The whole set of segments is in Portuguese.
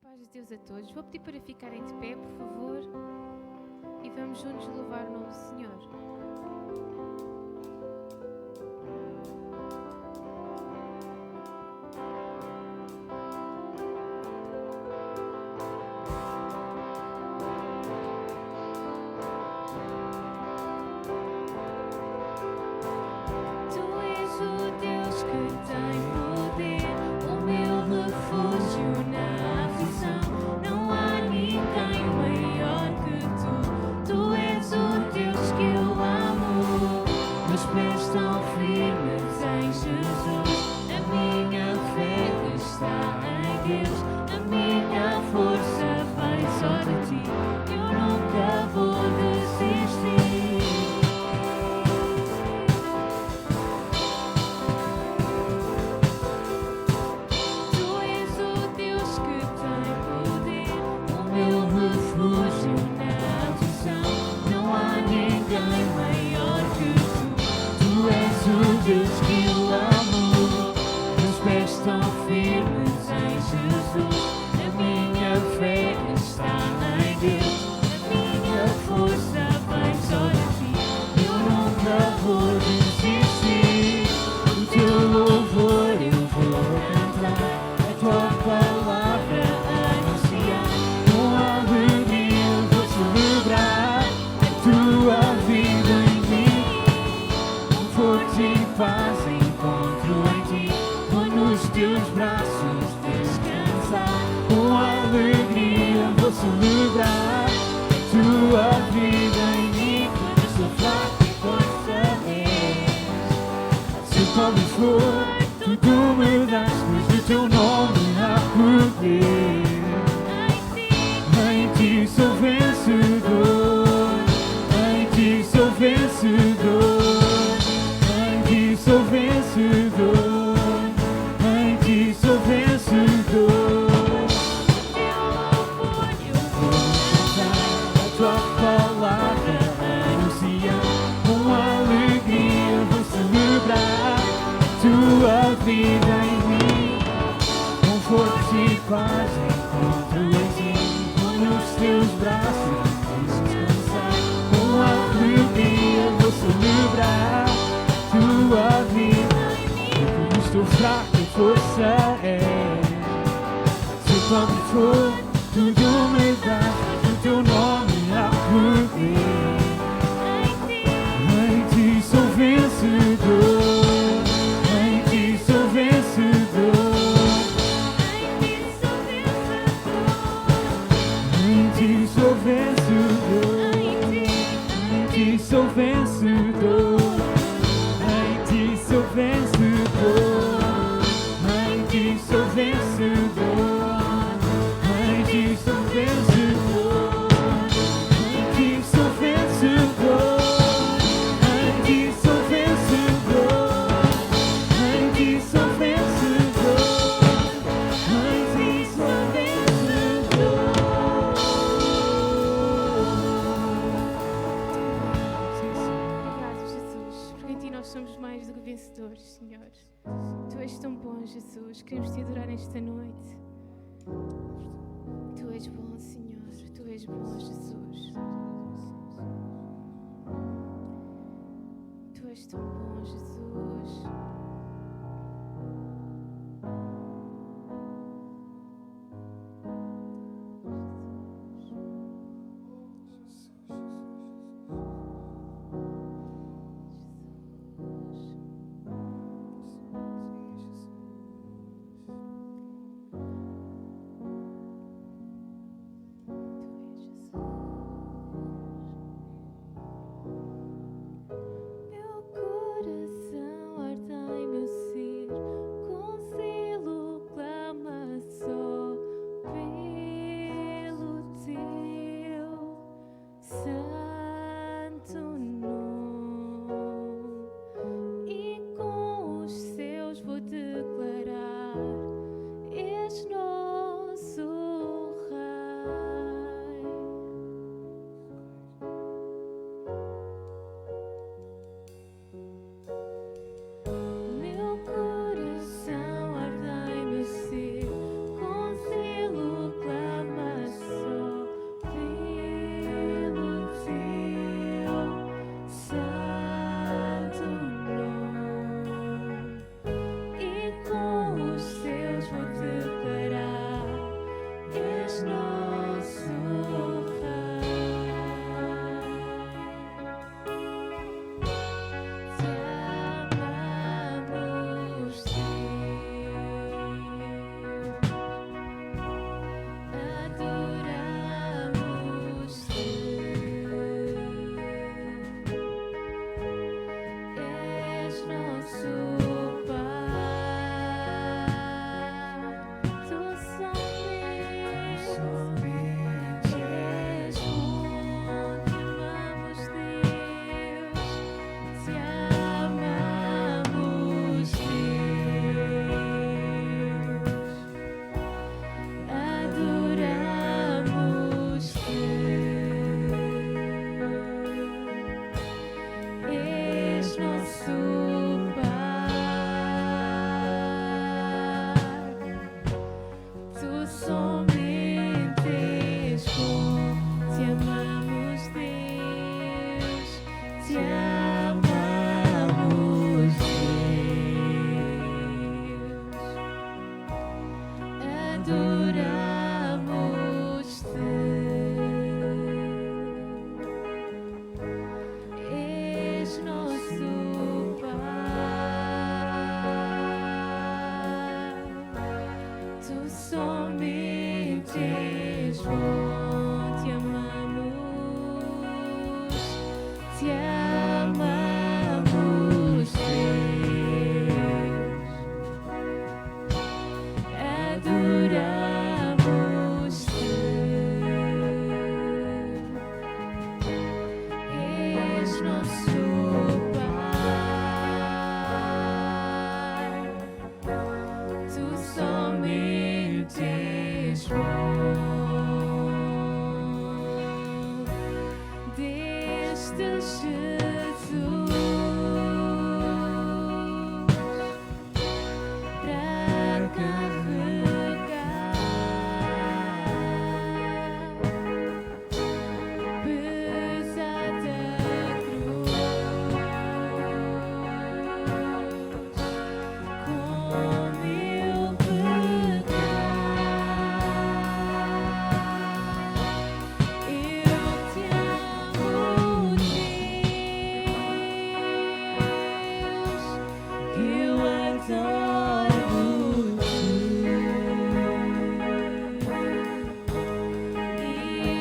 paz de Deus a todos. Vou pedir para ficarem de pé, por favor, e vamos juntos louvar o nome do Senhor. Tu és o Deus que tem poder, o meu refúgio na aflição. Não há ninguém maior que tu. Tu és o Deus que eu amo. Meus pés estão firmes em Jesus. A minha fé está em Deus. A minha força vem só de ti. Eu nunca vou desistir. Tu és o Deus que tem poder, o meu refúgio na aflição. Não há ninguém maior que tu. Tu és o Deus que eu amo. Meus pés estão firmes em Jesus. A minha fé está em Deus. A minha força vem só de ti. Eu nunca vou desistir. O teu louvor eu vou cantar. A tua palavra anunciar. Com alegria eu vou celebrar a tua vida em mim. Conforto e paz encontro em ti. Vou nos teus braços descansar. Com alegria vou celebrar a tua vida em mim. Quando estou fraco e força és. Se qual for, tudo me das, pois do teu nome há poder. Em ti sou vencedor. Em ti sou vencedor. Em ti sou vencedor. Em ti sou vencedor. A tua palavra anunciar. Com alegria vou celebrar a tua vida em mim. Conforto e paz encontro em ti. Vou nos teus braços descansar. Com alegria vou celebrar a tua vida em mim. Quando estou fraco e força é. Se quando for, tudo me dá. O teu nome há poder. Em ti sou vencedor. Em ti sou vencedor. Em ti sou vencedor. Em ti sou vencedor. Em ti sou vencedor. Em ti sou vencedor. Em ti sou vencedor. Em ti sou vencedor. Em ti sou vencedor. Em ti sou vencedor. Em ti sou vencedor. Obrigado, Jesus, porque em ti nós somos mais do que vencedores, Senhor. Tu és tão bom, Jesus. Queremos te adorar esta noite. Tu és bom, Senhor. Tu és bom, Jesus. Tu és tão bom, Jesus. Meu coração arde somente és bom, te amamos, Deus, te amamos, Deus, adoramos-te, és nosso Pai, tu somente és bom, te amamos, Deus, adoramos-te, és nosso Pai, tu somente és bom, deste Jesus, para carregar pesada cruz, com meu pecar, eu te amo, Deus, eu adoro-te,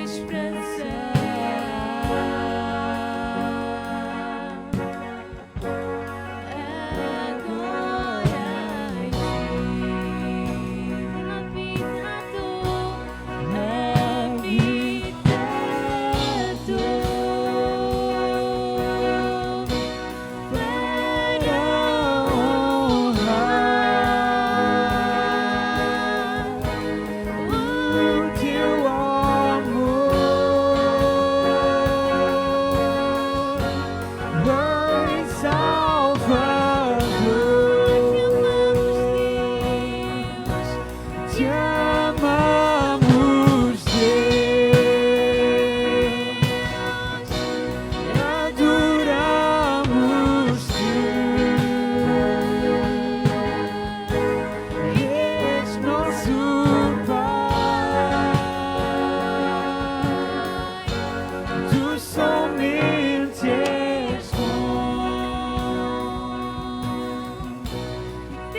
esperança agora em ti, te amamos, Deus, adoramos-te, és nosso Pai, tu somente és bom, deste Jesus,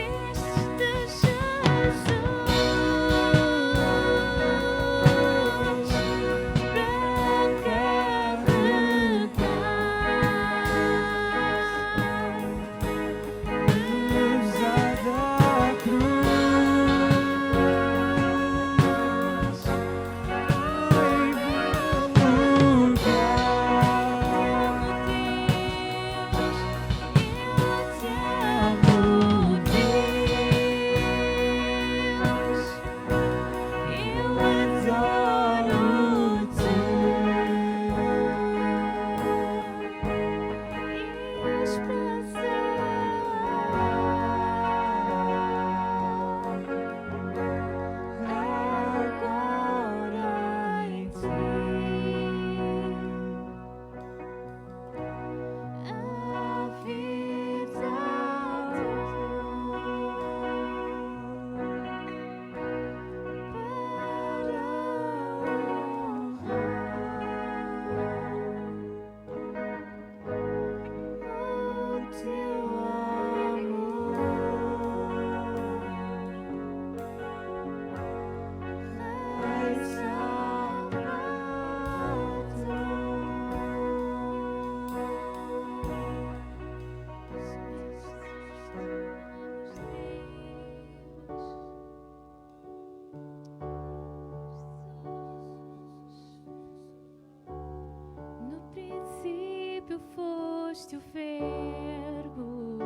foste o Verbo,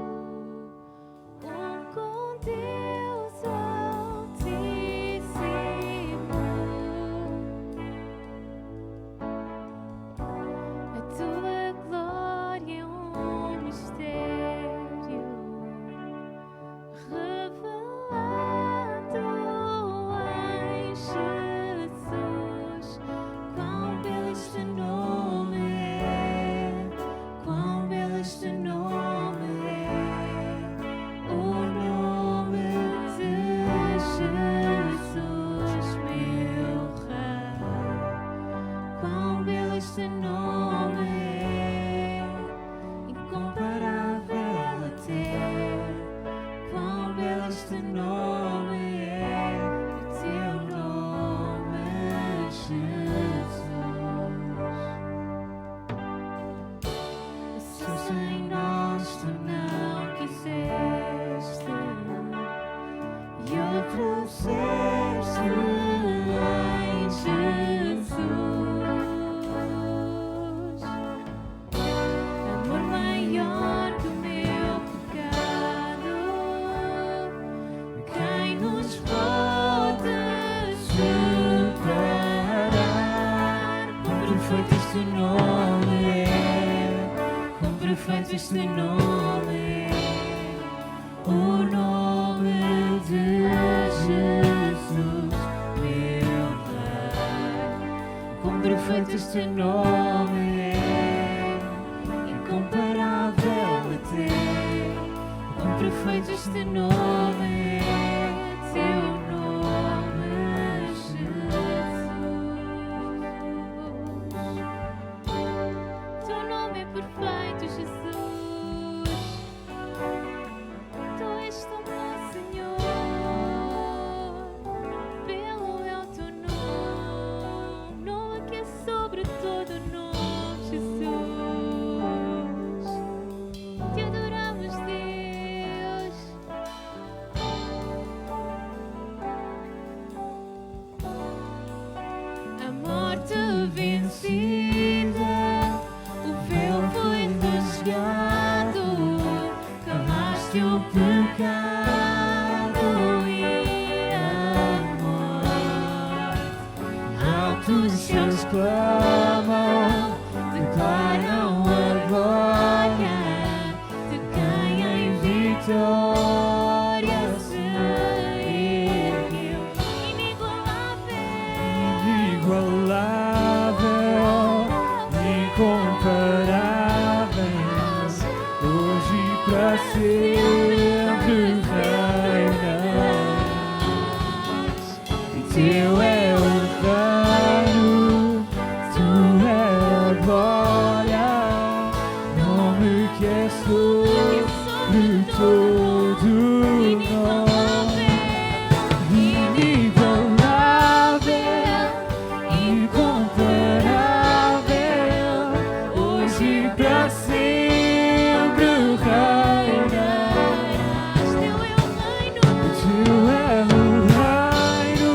com Deus Altíssimo. A tua glória é um mistério revelado em este nome é incomparável até. Quão belo este nome é, o teu nome, Jesus. Se sem nós tu não quiseste e o trouxeste em Jesus. Amor maior que o meu pecado, quem nos pode superar? Quão perfeito este nome é, quão perfeito este nome é, o nome de Jesus, meu Pai. Quão perfeito este nome é, incomparável até. Quão perfeito este nome é, teu nome, Jesus. Teu nome é perfeito, Jesus. Tu és tão bom, Senhor. Belo é o teu nome, nome que é sobre todo nome, Jesus. Te adoramos, Deus. A morte vencida, o véu foi rasgado, cavaste o pecado e a morte. Altos seus clamam, declaram a glória de quem em vitória se ergueu. Inigualável, incomparável, hoje e para sempre reinas. E teu é o reino, tu é a glória, nome que é sobre todo nome. Inigualável, incomparável, hoje e para sempre reinarás. Teu é o reino,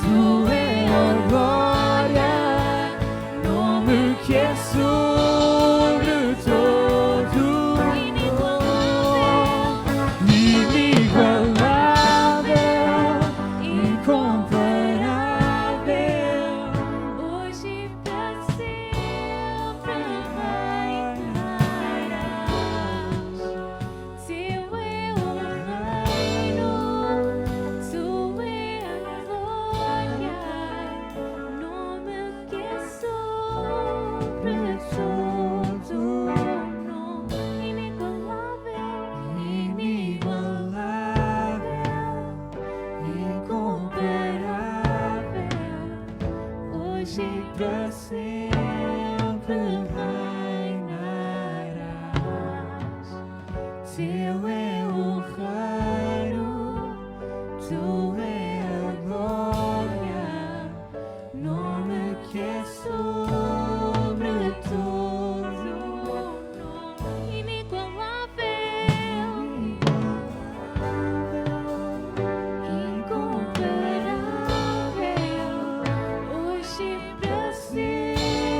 tu é a glória, nome que é sobre todo inigualável, incomparável, hoje e para sempre reinarás. Teu é o reino, tu é a glória, nome que é sobre todo nome. Inigualável, incomparável, hoje e para sempre reinarás. Teu é o reino, tu é a glória, nome que é sobre todo nome. Inigualável, incomparável, hoje e para sempre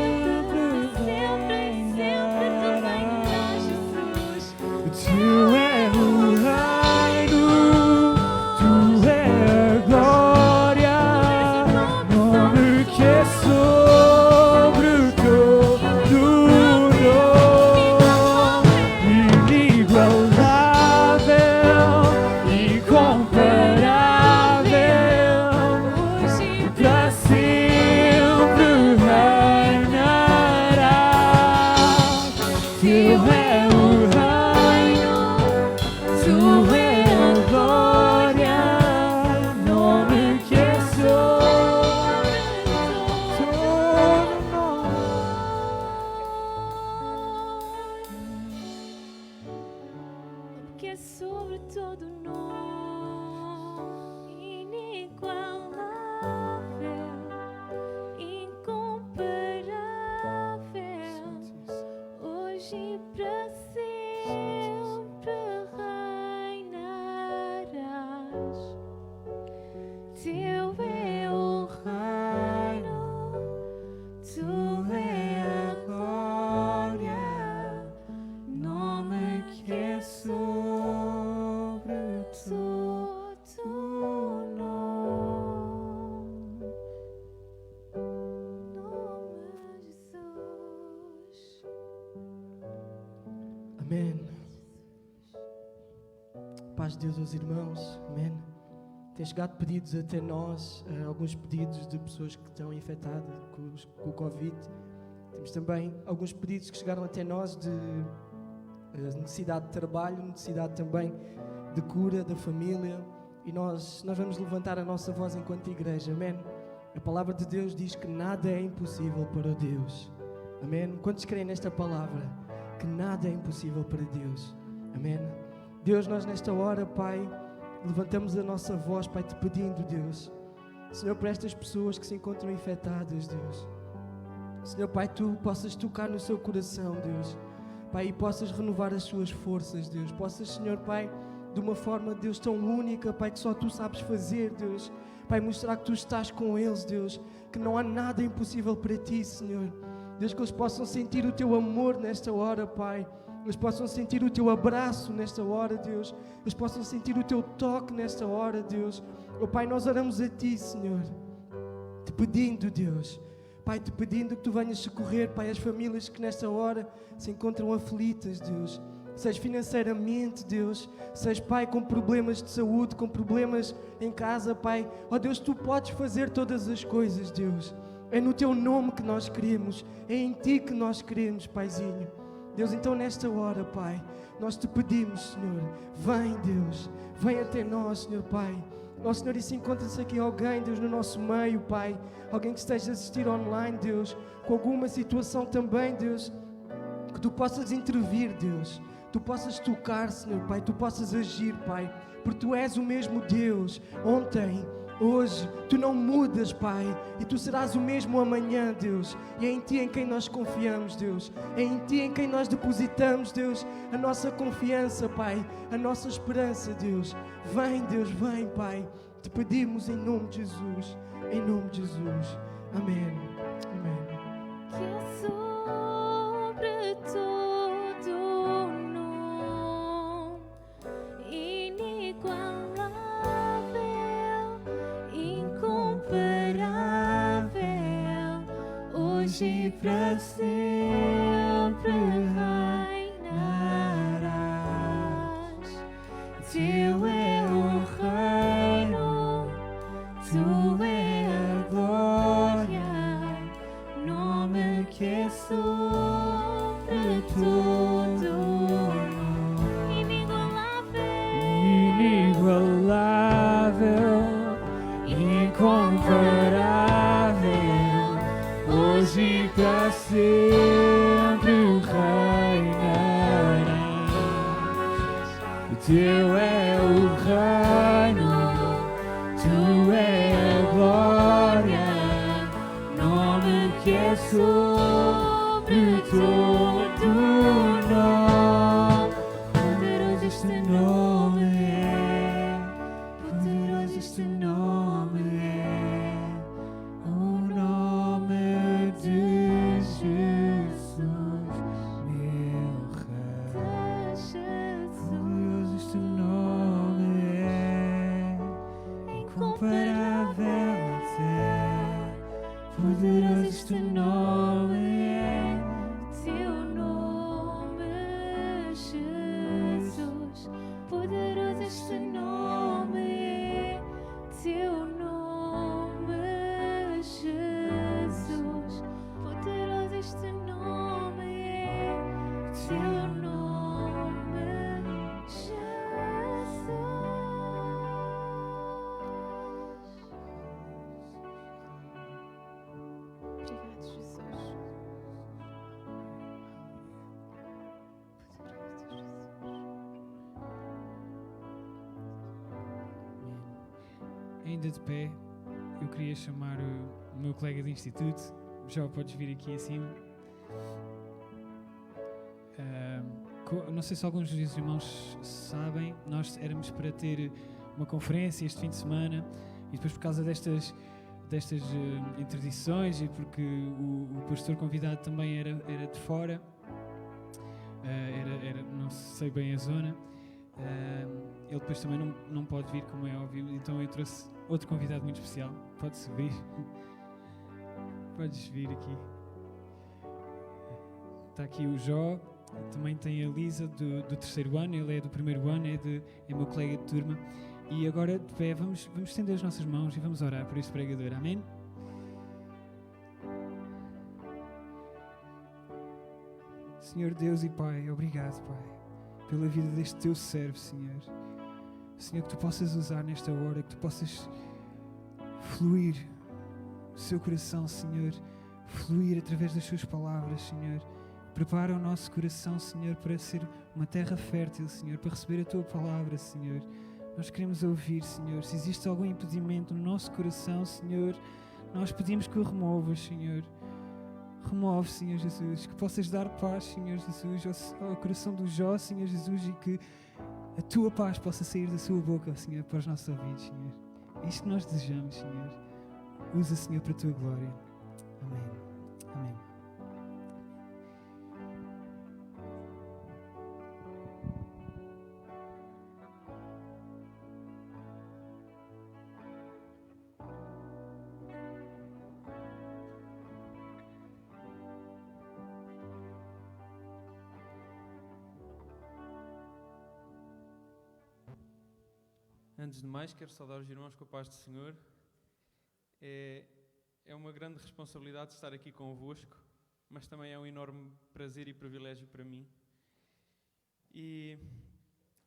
Teu é o reino, Tu é a glória, nome que é sobre todo nome. Nome Jesus. Amém. Paz de Deus aos irmãos. Amém. Tem chegado pedidos até nós, alguns pedidos de pessoas que estão infectadas com o Covid. Temos também alguns pedidos que chegaram até nós de necessidade de trabalho, necessidade também de cura da família. E nós vamos levantar a nossa voz enquanto igreja. Amém. A palavra de Deus diz que nada é impossível para Deus. Amém. Quantos creem nesta palavra? Que nada é impossível para Deus. Amém. Deus, nós nesta hora, Pai, levantamos a nossa voz, Pai, te pedindo, Deus, Senhor, para estas pessoas que se encontram infectadas, Deus, Senhor, Pai, Tu possas tocar no seu coração, Deus, Pai, e possas renovar as suas forças, Deus, possas, Senhor, Pai, de uma forma, Deus, tão única, Pai, que só Tu sabes fazer, Deus, Pai, mostrar que Tu estás com eles, Deus, que não há nada impossível para Ti, Senhor, Deus, que eles possam sentir o Teu amor nesta hora, Pai, eles possam sentir o Teu abraço nesta hora, Deus. Eles possam sentir o Teu toque nesta hora, Deus. Oh, Pai, nós oramos a Ti, Senhor, te pedindo, Deus, Pai, te pedindo que Tu venhas socorrer, Pai, as famílias que nesta hora se encontram aflitas, Deus. Seja financeiramente, Deus. Seja, Pai, com problemas de saúde, com problemas em casa, Pai. Oh, Deus, Tu podes fazer todas as coisas, Deus. É no Teu nome que nós queremos. É em Ti que nós queremos, Paizinho. Deus, então nesta hora, Pai, nós te pedimos, Senhor, vem, Deus, vem até nós, Senhor, Pai. Ó, Senhor, e se encontra-se aqui alguém, Deus, no nosso meio, Pai, alguém que esteja a assistir online, Deus, com alguma situação também, Deus, que Tu possas intervir, Deus, Tu possas tocar, Senhor, Pai, Tu possas agir, Pai, porque Tu és o mesmo Deus, ontem, hoje, Tu não mudas, Pai, e Tu serás o mesmo amanhã, Deus, e é em Ti em quem nós confiamos, Deus, é em Ti em quem nós depositamos, Deus, a nossa confiança, Pai, a nossa esperança, Deus. Vem, Deus, vem, Pai, te pedimos em nome de Jesus, em nome de Jesus. Amém. Amém. Que é sobre todo nome, inigualável, incomparável, hoje e para sempre reinarás. Teu é o reino, Tu é a glória, nome que é sobre todo nome. Inigualável, incomparável, hoje e para sempre reinarás. Teu é o reino, Tu é a glória, nome que é sobre todo nome. Poderoso este nome é, poderoso este nome é, o nome de Jesus, meu Rei. Poderoso este nome é, incomparável até. Poderoso este nome é, Teu nome, Jesus. Poderoso este nome é, Teu nome, Jesus. Poderoso este nome é, Teu nome, Jesus. Obrigado, Jesus. Ainda de pé, eu queria chamar o meu colega de instituto. Já podes vir aqui acima. Não sei se alguns dos irmãos sabem, nós éramos para ter uma conferência este fim de semana E depois, por causa destas interdições e porque o pastor convidado também era de fora, não sei bem a zona, ele depois também não pode vir, como é óbvio, então eu trouxe outro convidado muito especial. Pode subir. Podes vir aqui. Está aqui o Jó, também tem a Lisa do terceiro ano, ele é do primeiro ano, é meu colega de turma. E agora, de pé, vamos estender as nossas mãos e vamos orar por este pregador. Amém? Senhor Deus e Pai, obrigado, Pai, pela vida deste teu servo, Senhor. Senhor, que tu possas usar nesta hora, que tu possas fluir o seu coração, Senhor, fluir através das suas palavras, Senhor. Prepara o nosso coração, Senhor, para ser uma terra fértil, Senhor, para receber a tua palavra, Senhor. Nós queremos ouvir, Senhor. Se existe algum impedimento no nosso coração, Senhor, nós pedimos que o removas, Senhor. Remove, Senhor Jesus, que possas dar paz, Senhor Jesus, ao coração do Jó, Senhor Jesus, e que a tua paz possa sair da sua boca, Senhor, para os nossos ouvidos, Senhor. É isto que nós desejamos, Senhor. Usa, Senhor, para a tua glória. Amém. Amém. Antes de mais, quero saudar os irmãos com a paz do Senhor. É uma grande responsabilidade estar aqui convosco, mas também é um enorme prazer e privilégio para mim. E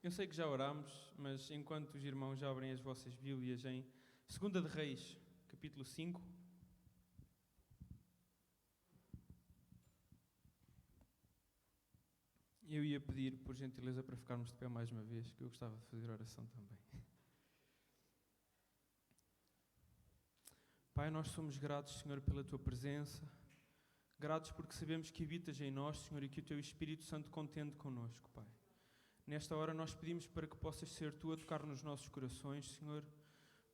eu sei que já orámos, mas enquanto os irmãos já abrem as vossas Bíblias em 2 de Reis, capítulo 5, eu ia pedir, por gentileza, para ficarmos de pé mais uma vez, que eu gostava de fazer oração também. Pai, nós somos gratos, Senhor, pela Tua presença, gratos porque sabemos que habitas em nós, Senhor, e que o Teu Espírito Santo contende connosco, Pai. Nesta hora nós pedimos para que possas ser Tu a tocar nos nossos corações, Senhor,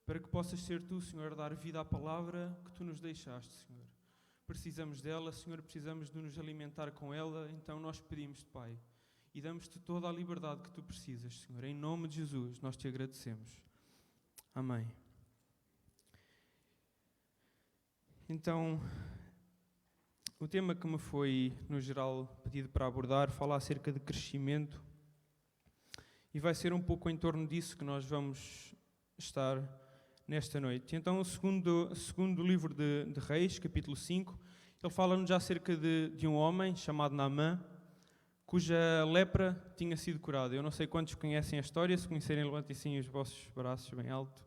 para que possas ser Tu, Senhor, a dar vida à palavra que Tu nos deixaste, Senhor. Precisamos dela, Senhor, precisamos de nos alimentar com ela, então nós pedimos-te, Pai, e damos-te toda a liberdade que Tu precisas, Senhor. Em nome de Jesus, nós Te agradecemos. Amém. Então, o tema que me foi, no geral, pedido para abordar, fala acerca de crescimento e vai ser um pouco em torno disso que nós vamos estar nesta noite. Então, o segundo livro de Reis, capítulo 5, ele fala-nos já acerca de um homem chamado Naamã, cuja lepra tinha sido curada. Eu não sei quantos conhecem a história, se conhecerem, levantem assim os vossos braços bem alto.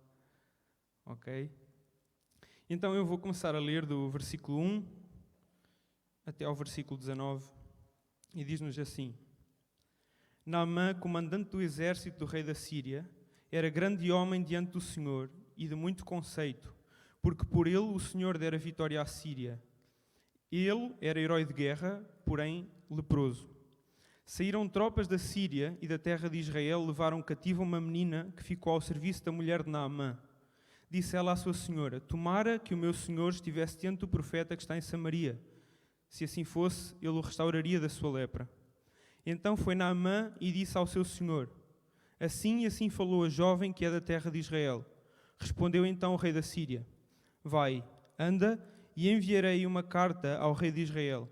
Ok? Então eu vou começar a ler do versículo 1 até ao versículo 19 e diz-nos assim: Naamã, comandante do exército do rei da Síria, era grande homem diante do Senhor e de muito conceito, porque por ele o Senhor dera vitória à Síria. Ele era herói de guerra, porém leproso. Saíram tropas da Síria e da terra de Israel, levaram cativa uma menina que ficou ao serviço da mulher de Naamã. Disse ela à sua senhora: Tomara que o meu senhor estivesse diante do profeta que está em Samaria. Se assim fosse, ele o restauraria da sua lepra. Então foi Naamã e disse ao seu senhor: Assim e assim falou a jovem que é da terra de Israel. Respondeu então o rei da Síria: Vai, anda, e enviarei uma carta ao rei de Israel.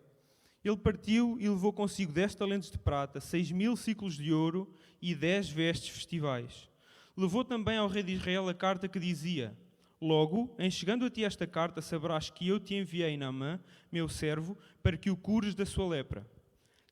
Ele partiu e levou consigo 10 talentos de prata, 6.000 ciclos de ouro e 10 vestes festivais. Levou também ao rei de Israel a carta que dizia: Logo, em chegando a ti esta carta, saberás que eu te enviei, Naamã, meu servo, para que o cures da sua lepra.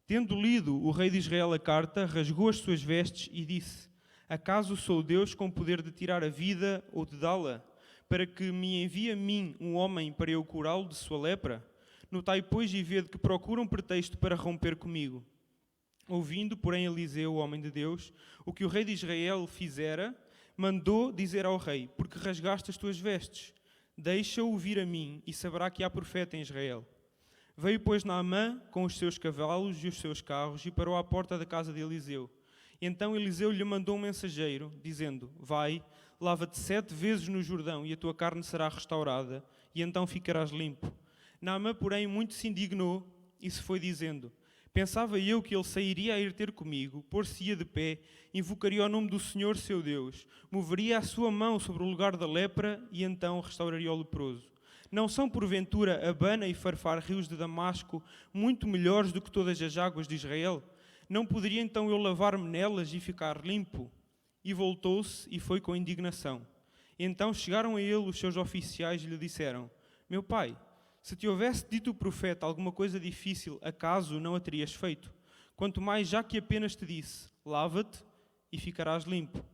Tendo lido o rei de Israel a carta, rasgou as suas vestes e disse: Acaso sou Deus com poder de tirar a vida ou de dá-la, para que me envie a mim um homem para eu curá-lo de sua lepra? Notai, pois, e vede que procuram pretexto para romper comigo. Ouvindo, porém, Eliseu, o homem de Deus, o que o rei de Israel fizera, mandou dizer ao rei: Porque rasgaste as tuas vestes? Deixa-o vir a mim, e saberá que há profeta em Israel. Veio, pois, Naamã com os seus cavalos e os seus carros, e parou à porta da casa de Eliseu. Então Eliseu lhe mandou um mensageiro, dizendo: Vai, lava-te 7 vezes no Jordão e a tua carne será restaurada, e então ficarás limpo. Naamã, porém, muito se indignou e se foi dizendo: pensava eu que ele sairia a ir ter comigo, pôr-se-ia de pé, invocaria o nome do Senhor seu Deus, moveria a sua mão sobre o lugar da lepra e então restauraria o leproso. Não são, porventura, Abana e Farfar, rios de Damasco, muito melhores do que todas as águas de Israel? Não poderia então eu lavar-me nelas e ficar limpo? E voltou-se e foi com indignação. Então chegaram a ele os seus oficiais e lhe disseram: meu pai, se te houvesse dito o profeta alguma coisa difícil, acaso não a terias feito? Quanto mais já que apenas te disse: lava-te e ficarás limpo.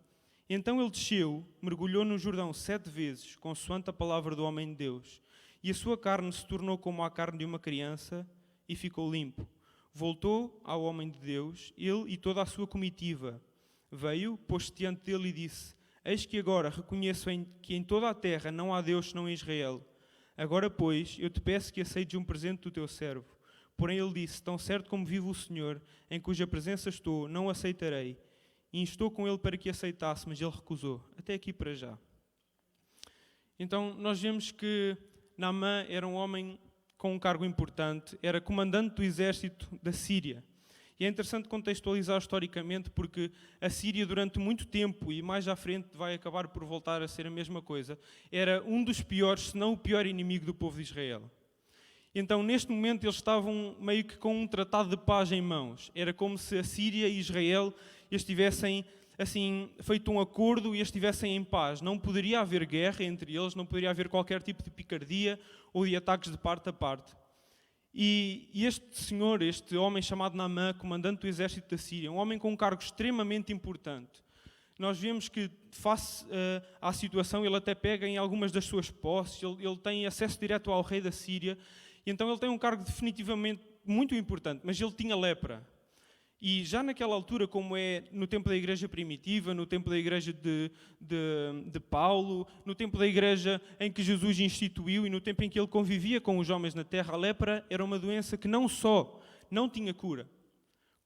Então ele desceu, mergulhou no Jordão 7 vezes, consoante a palavra do homem de Deus, e a sua carne se tornou como a carne de uma criança e ficou limpo. Voltou ao homem de Deus, ele e toda a sua comitiva. Veio, pôs-se diante dele e disse: eis que agora reconheço que em toda a terra não há Deus senão em Israel. Agora, pois, eu te peço que aceites um presente do teu servo. Porém ele disse: tão certo como vive o Senhor, em cuja presença estou, não aceitarei. E instou com ele para que aceitasse, mas ele recusou. Até aqui para já. Então, nós vemos que Naamã era um homem com um cargo importante, era comandante do exército da Síria. E é interessante contextualizar historicamente, porque a Síria, durante muito tempo, e mais à frente vai acabar por voltar a ser a mesma coisa, era um dos piores, se não o pior inimigo do povo de Israel. Então, neste momento, eles estavam meio que com um tratado de paz em mãos. Era como se a Síria e Israel estivessem assim, feito um acordo e estivessem em paz. Não poderia haver guerra entre eles, não poderia haver qualquer tipo de picardia ou de ataques de parte a parte. E este senhor, este homem chamado Naamã, comandante do exército da Síria, um homem com um cargo extremamente importante. Nós vemos que, face à situação, ele até pega em algumas das suas posses, ele tem acesso direto ao rei da Síria, e então ele tem um cargo definitivamente muito importante, mas ele tinha lepra. E já naquela altura, como é no tempo da igreja primitiva, no tempo da igreja de Paulo, no tempo da igreja em que Jesus instituiu e no tempo em que ele convivia com os homens na terra, a lepra era uma doença que não só não tinha cura,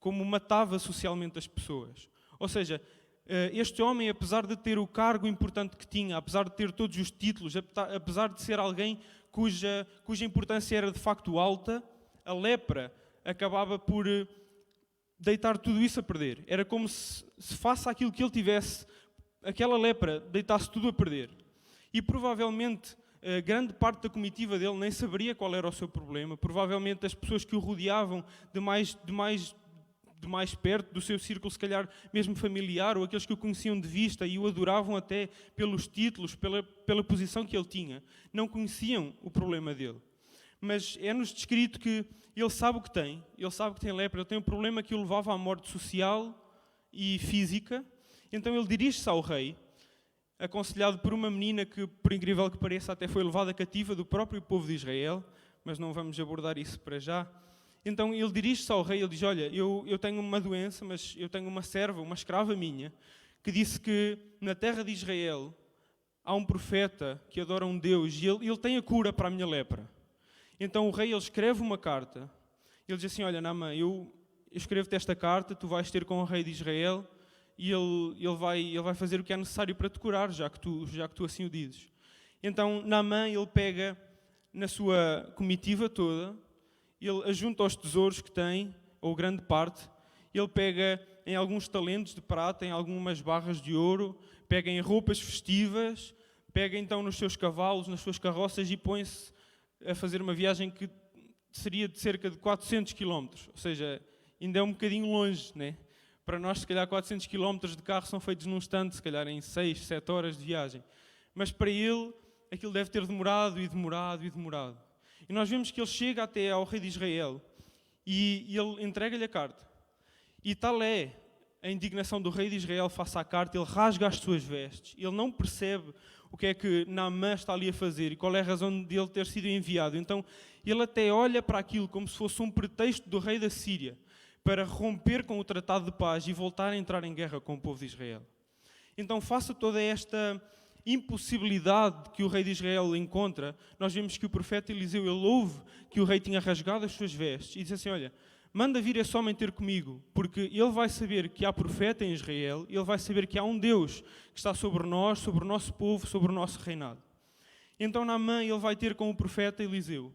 como matava socialmente as pessoas. Ou seja, este homem, apesar de ter o cargo importante que tinha, apesar de ter todos os títulos, apesar de ser alguém cuja importância era de facto alta, a lepra acabava por deitar tudo isso a perder. Era como se face àquilo que ele tivesse, aquela lepra deitasse tudo a perder. E provavelmente grande parte da comitiva dele nem saberia qual era o seu problema. Provavelmente as pessoas que o rodeavam de mais perto do seu círculo, se calhar mesmo familiar, ou aqueles que o conheciam de vista e o adoravam até pelos títulos, pela posição que ele tinha, não conheciam o problema dele. Mas é-nos descrito que ele sabe o que tem, ele sabe que tem lepra, ele tem um problema que o levava à morte social e física. Então ele dirige-se ao rei, aconselhado por uma menina que, por incrível que pareça, até foi levada cativa do próprio povo de Israel, mas não vamos abordar isso para já. Então ele dirige-se ao rei e ele diz: olha, eu tenho uma doença, mas eu tenho uma serva, uma escrava minha, que disse que na terra de Israel há um profeta que adora um Deus e ele tem a cura para a minha lepra. Então o rei ele escreve uma carta, ele diz assim: olha, Naamã, eu escrevo-te esta carta, tu vais ter com o rei de Israel e ele vai fazer o que é necessário para te curar, já que tu assim o dizes. Então Naamã ele pega na sua comitiva toda, ele ajunta os tesouros que tem, ou grande parte, ele pega em alguns talentos de prata, em algumas barras de ouro, pega em roupas festivas, pega então nos seus cavalos, nas suas carroças e põe-se a fazer uma viagem que seria de cerca de 400 km, ou seja, ainda é um bocadinho longe, né? Para nós, se calhar, 400 km de carro são feitos num instante, se calhar em 6, 7 horas de viagem. Mas para ele, aquilo deve ter demorado e demorado e demorado. E nós vemos que ele chega até ao rei de Israel e ele entrega-lhe a carta. E tal é a indignação do rei de Israel face à carta, ele rasga as suas vestes, ele não percebe o que é que Naamã está ali a fazer e qual é a razão de ele ter sido enviado. Então, ele até olha para aquilo como se fosse um pretexto do rei da Síria para romper com o tratado de paz e voltar a entrar em guerra com o povo de Israel. Então, face a toda esta impossibilidade que o rei de Israel encontra, nós vemos que o profeta Eliseu, ele ouve que o rei tinha rasgado as suas vestes e diz assim: olha, manda vir esse homem ter comigo, porque ele vai saber que há profeta em Israel, ele vai saber que há um Deus que está sobre nós, sobre o nosso povo, sobre o nosso reinado. Então Naamã ele vai ter com o profeta Eliseu.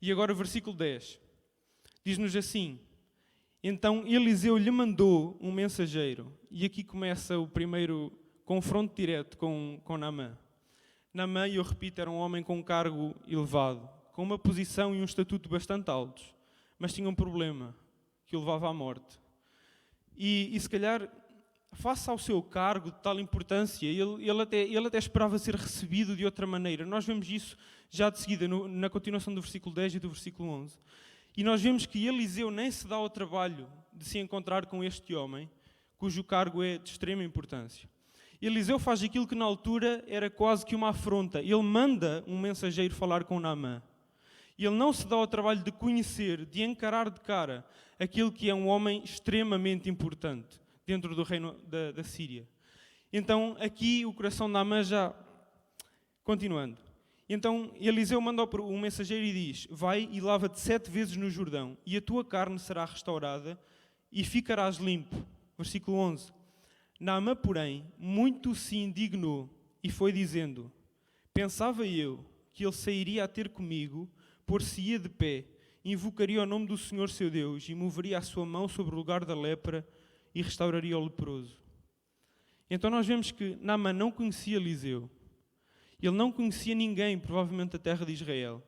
E agora o versículo 10 diz-nos assim: então Eliseu lhe mandou um mensageiro. E aqui começa o primeiro confronto direto com Naamã. Naamã, eu repito, era um homem com um cargo elevado, com uma posição e um estatuto bastante altos, mas tinha um problema que o levava à morte. E se calhar, face ao seu cargo de tal importância, ele até esperava ser recebido de outra maneira. Nós vemos isso já de seguida, na continuação do versículo 10 e do versículo 11. E nós vemos que Eliseu nem se dá ao trabalho de se encontrar com este homem, cujo cargo é de extrema importância. Eliseu faz aquilo que na altura era quase que uma afronta. Ele manda um mensageiro falar com Naamã. Ele não se dá ao trabalho de conhecer, de encarar de cara aquele que é um homem extremamente importante dentro do reino da Síria. Então, aqui o coração de Naamã já... Continuando. Então, Eliseu manda um mensageiro e diz: vai e lava-te 7 vezes no Jordão, e a tua carne será restaurada e ficarás limpo. Versículo 11. Naamã, porém, muito se indignou e foi dizendo: pensava eu que ele sairia a ter comigo, por-se-ia de pé, invocaria o nome do Senhor seu Deus e moveria a sua mão sobre o lugar da lepra e restauraria o leproso. Então nós vemos que Naamã não conhecia Eliseu. Ele não conhecia ninguém, provavelmente da terra de Israel.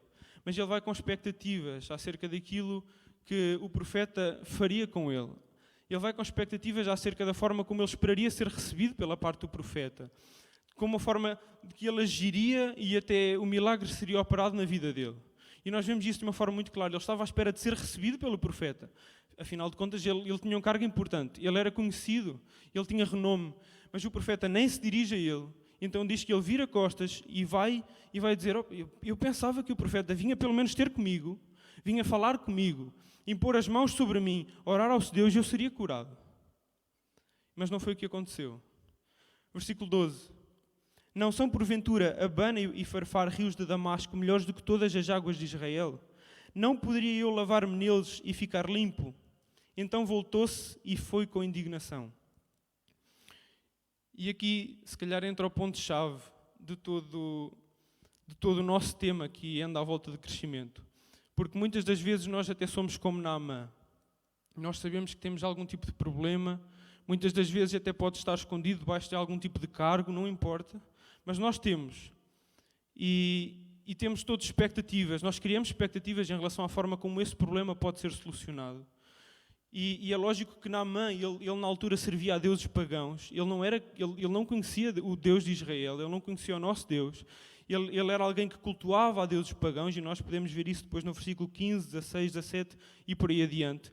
Mas ele vai com expectativas acerca daquilo que o profeta faria com ele. Ele vai com expectativas acerca da forma como ele esperaria ser recebido pela parte do profeta. Como a forma de que ele agiria e até o milagre seria operado na vida dele. E nós vemos isso de uma forma muito clara. Ele estava à espera de ser recebido pelo profeta. Afinal de contas, ele tinha um cargo importante. Ele era conhecido, ele tinha renome. Mas o profeta nem se dirige a ele. Então diz que ele vira costas e vai dizer: eu pensava que o profeta vinha pelo menos ter comigo, vinha falar comigo, impor as mãos sobre mim, orar ao Deus e eu seria curado. Mas não foi o que aconteceu. Versículo 12. Não são porventura Abana e Farfar, rios de Damasco, melhores do que todas as águas de Israel? Não poderia eu lavar-me neles e ficar limpo? Então voltou-se e foi com indignação. E aqui, se calhar, entra o ponto-chave de todo o nosso tema que anda à volta de crescimento. Porque muitas das vezes nós até somos como Naamã. Nós sabemos que temos algum tipo de problema, muitas das vezes até pode estar escondido debaixo de algum tipo de cargo, não importa. Mas nós temos. E temos todas expectativas. Nós criamos expectativas em relação à forma como esse problema pode ser solucionado. E é lógico que Naamã, ele na altura servia a deuses pagãos. Ele não conhecia o Deus de Israel, ele não conhecia o nosso Deus. Ele era alguém que cultuava a deuses pagãos, e nós podemos ver isso depois no versículo 15, 16, 17 e por aí adiante.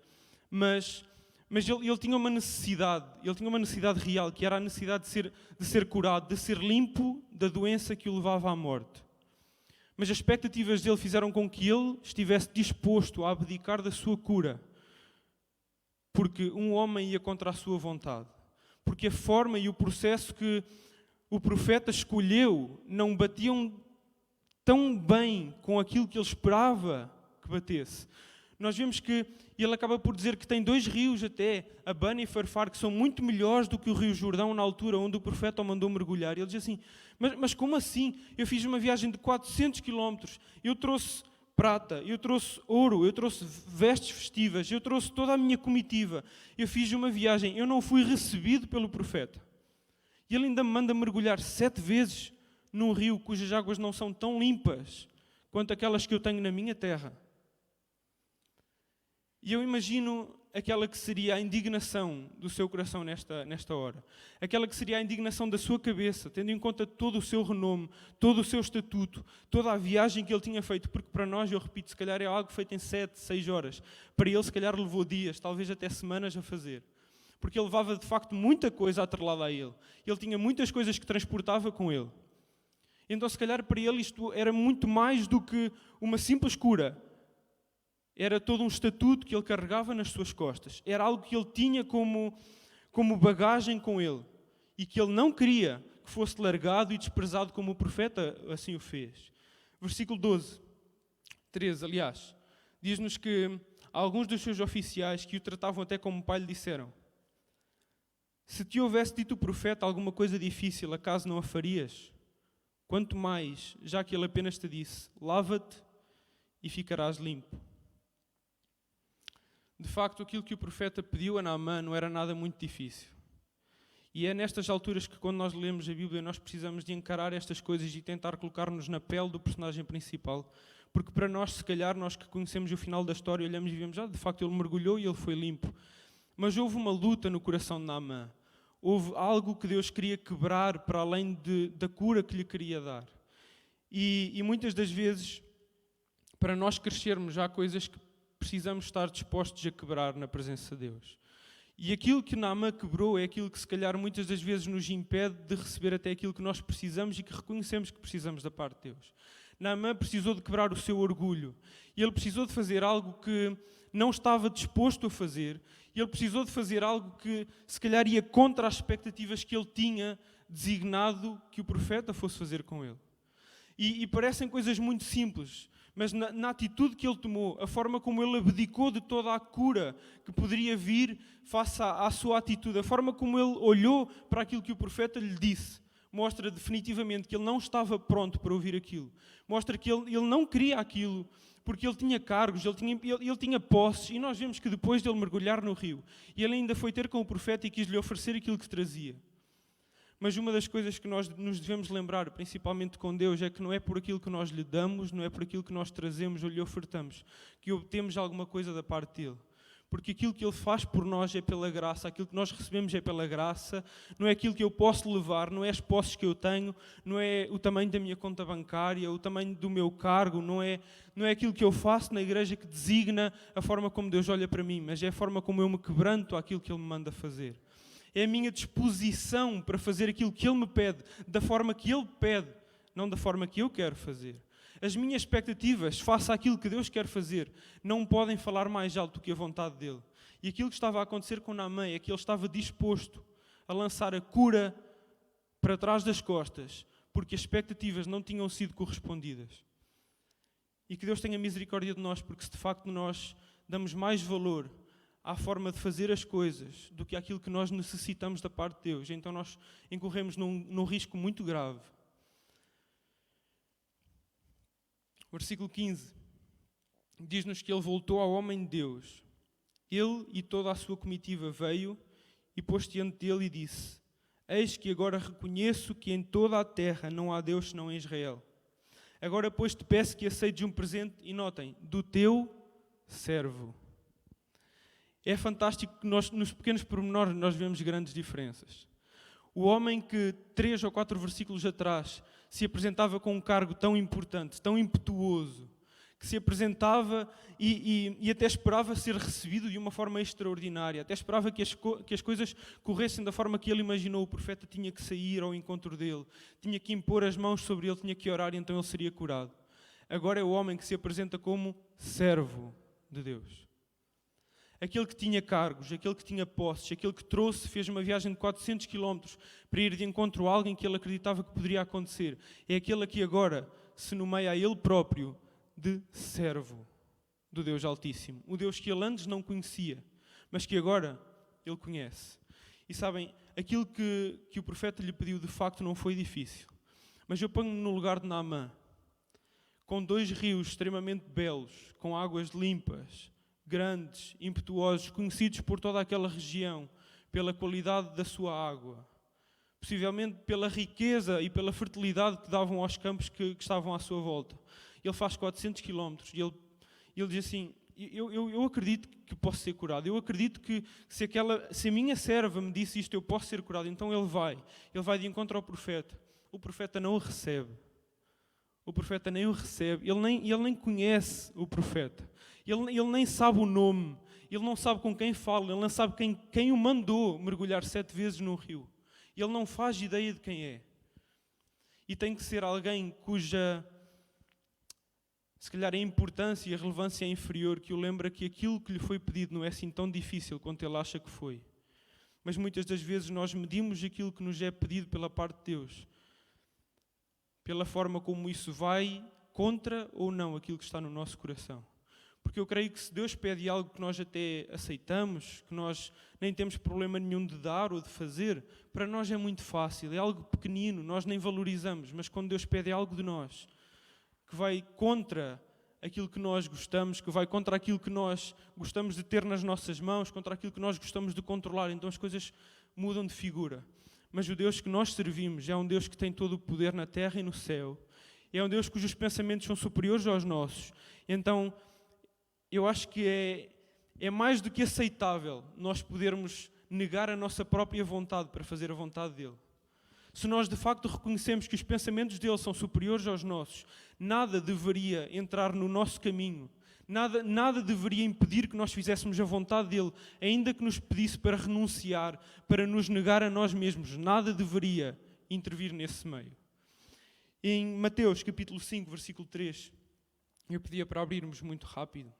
Mas ele tinha uma necessidade real, que era a necessidade de ser curado, de ser limpo da doença que o levava à morte. Mas as expectativas dele fizeram com que ele estivesse disposto a abdicar da sua cura. Porque um homem ia contra a sua vontade. Porque a forma e o processo que o profeta escolheu não batiam tão bem com aquilo que ele esperava que batesse. Nós vemos que ele acaba por dizer que tem 2 rios até, Abana e Farfar, que são muito melhores do que o rio Jordão na altura onde o profeta o mandou mergulhar. E ele diz assim: mas como assim? Eu fiz uma viagem de 400 quilómetros, eu trouxe prata, eu trouxe ouro, eu trouxe vestes festivas, eu trouxe toda a minha comitiva, eu fiz uma viagem, eu não fui recebido pelo profeta. E ele ainda me manda mergulhar 7 vezes num rio cujas águas não são tão limpas quanto aquelas que eu tenho na minha terra. E eu imagino aquela que seria a indignação do seu coração nesta hora. Aquela que seria a indignação da sua cabeça, tendo em conta todo o seu renome, todo o seu estatuto, toda a viagem que ele tinha feito. Porque para nós, eu repito, se calhar é algo feito em 7, 6 horas. Para ele, se calhar, levou dias, talvez até semanas a fazer. Porque ele levava, de facto, muita coisa atrelada a ele. Ele tinha muitas coisas que transportava com ele. Então, se calhar, para ele isto era muito mais do que uma simples cura. Era todo um estatuto que ele carregava nas suas costas. Era algo que ele tinha como bagagem com ele. E que ele não queria que fosse largado e desprezado como o profeta assim o fez. Versículo 13, aliás, diz-nos que a alguns dos seus oficiais que o tratavam até como pai lhe disseram: se te houvesse dito o profeta alguma coisa difícil, acaso não a farias? Quanto mais, já que ele apenas te disse: lava-te e ficarás limpo. De facto, aquilo que o profeta pediu a Naamã não era nada muito difícil. E é nestas alturas que, quando nós lemos a Bíblia, nós precisamos de encarar estas coisas e tentar colocar-nos na pele do personagem principal. Porque para nós, se calhar, nós que conhecemos o final da história, olhamos e vemos: de facto ele mergulhou e ele foi limpo. Mas houve uma luta no coração de Naamã. Houve algo que Deus queria quebrar para além da cura que lhe queria dar. E muitas das vezes, para nós crescermos, há coisas que precisamos estar dispostos a quebrar na presença de Deus. E aquilo que Naamã quebrou é aquilo que se calhar muitas das vezes nos impede de receber até aquilo que nós precisamos e que reconhecemos que precisamos da parte de Deus. Naamã precisou de quebrar o seu orgulho. E ele precisou de fazer algo que não estava disposto a fazer. E ele precisou de fazer algo que se calhar ia contra as expectativas que ele tinha designado que o profeta fosse fazer com ele. E parecem coisas muito simples, mas na atitude que ele tomou, a forma como ele abdicou de toda a cura que poderia vir face à sua atitude, a forma como ele olhou para aquilo que o profeta lhe disse, mostra definitivamente que ele não estava pronto para ouvir aquilo. Mostra que ele não queria aquilo, porque ele tinha cargos, ele tinha posses, e nós vemos que depois dele mergulhar no rio, ele ainda foi ter com o profeta e quis-lhe oferecer aquilo que trazia. Mas uma das coisas que nós nos devemos lembrar, principalmente com Deus, é que não é por aquilo que nós lhe damos, não é por aquilo que nós trazemos ou lhe ofertamos, que obtemos alguma coisa da parte dele. Porque aquilo que ele faz por nós é pela graça, aquilo que nós recebemos é pela graça, não é aquilo que eu posso levar, não é as posses que eu tenho, não é o tamanho da minha conta bancária, o tamanho do meu cargo, não é aquilo que eu faço na igreja que designa a forma como Deus olha para mim, mas é a forma como eu me quebranto àquilo que Ele me manda fazer. É a minha disposição para fazer aquilo que Ele me pede, da forma que Ele pede, não da forma que eu quero fazer. As minhas expectativas face àquilo que Deus quer fazer não podem falar mais alto do que a vontade dEle. E aquilo que estava a acontecer com Naamã é que ele estava disposto a lançar a cura para trás das costas, porque as expectativas não tinham sido correspondidas. E que Deus tenha misericórdia de nós, porque se de facto nós damos mais valor à forma de fazer as coisas do que àquilo que nós necessitamos da parte de Deus, então nós incorremos num risco muito grave. Versículo 15 diz-nos que ele voltou ao homem de Deus. Ele e toda a sua comitiva veio e pôs diante dele e disse: eis que agora reconheço que em toda a terra não há Deus senão em Israel. Agora, pois, te peço que aceites um presente, e notem, do teu servo. É fantástico que nos pequenos pormenores nós vemos grandes diferenças. O homem que 3 ou 4 versículos atrás se apresentava com um cargo tão importante, tão impetuoso, que se apresentava e até esperava ser recebido de uma forma extraordinária, até esperava que as coisas corressem da forma que ele imaginou. O profeta tinha que sair ao encontro dele, tinha que impor as mãos sobre ele, tinha que orar e então ele seria curado. Agora é o homem que se apresenta como servo de Deus. Aquele que tinha cargos, aquele que tinha posses, aquele que fez uma viagem de 400 km para ir de encontro a alguém que ele acreditava que poderia acontecer. É aquele que agora se nomeia a ele próprio de servo do Deus Altíssimo. O Deus que ele antes não conhecia, mas que agora ele conhece. E sabem, aquilo que o profeta lhe pediu de facto não foi difícil. Mas eu ponho-me no lugar de Naamã, com 2 rios extremamente belos, com águas limpas, grandes, impetuosos, conhecidos por toda aquela região, pela qualidade da sua água, possivelmente pela riqueza e pela fertilidade que davam aos campos que estavam à sua volta. Ele faz 400 quilómetros e ele diz assim: eu acredito que posso ser curado, eu acredito que se a minha serva me disse isto, eu posso ser curado. Então ele vai de encontro ao profeta. O profeta não o recebe. O profeta nem o recebe, ele nem conhece o profeta, ele nem sabe o nome, ele não sabe com quem fala, ele não sabe quem o mandou mergulhar 7 vezes no rio. Ele não faz ideia de quem é. E tem que ser alguém cuja, se calhar, a importância e a relevância é inferior, que o lembra que aquilo que lhe foi pedido não é assim tão difícil quanto ele acha que foi. Mas muitas das vezes nós medimos aquilo que nos é pedido pela parte de Deus pela forma como isso vai contra ou não aquilo que está no nosso coração. Porque eu creio que se Deus pede algo que nós até aceitamos, que nós nem temos problema nenhum de dar ou de fazer, para nós é muito fácil, é algo pequenino, nós nem valorizamos. Mas quando Deus pede algo de nós, que vai contra aquilo que nós gostamos, que vai contra aquilo que nós gostamos de ter nas nossas mãos, contra aquilo que nós gostamos de controlar, então as coisas mudam de figura. Mas o Deus que nós servimos é um Deus que tem todo o poder na terra e no céu. É um Deus cujos pensamentos são superiores aos nossos. Então, eu acho que é mais do que aceitável nós podermos negar a nossa própria vontade para fazer a vontade dele. Se nós de facto reconhecemos que os pensamentos dele são superiores aos nossos, nada deveria entrar no nosso caminho, nada deveria impedir que nós fizéssemos a vontade dele, ainda que nos pedisse para renunciar, para nos negar a nós mesmos, nada deveria intervir nesse meio. Em Mateus capítulo 5, versículo 3, eu pedia para abrirmos muito rápido.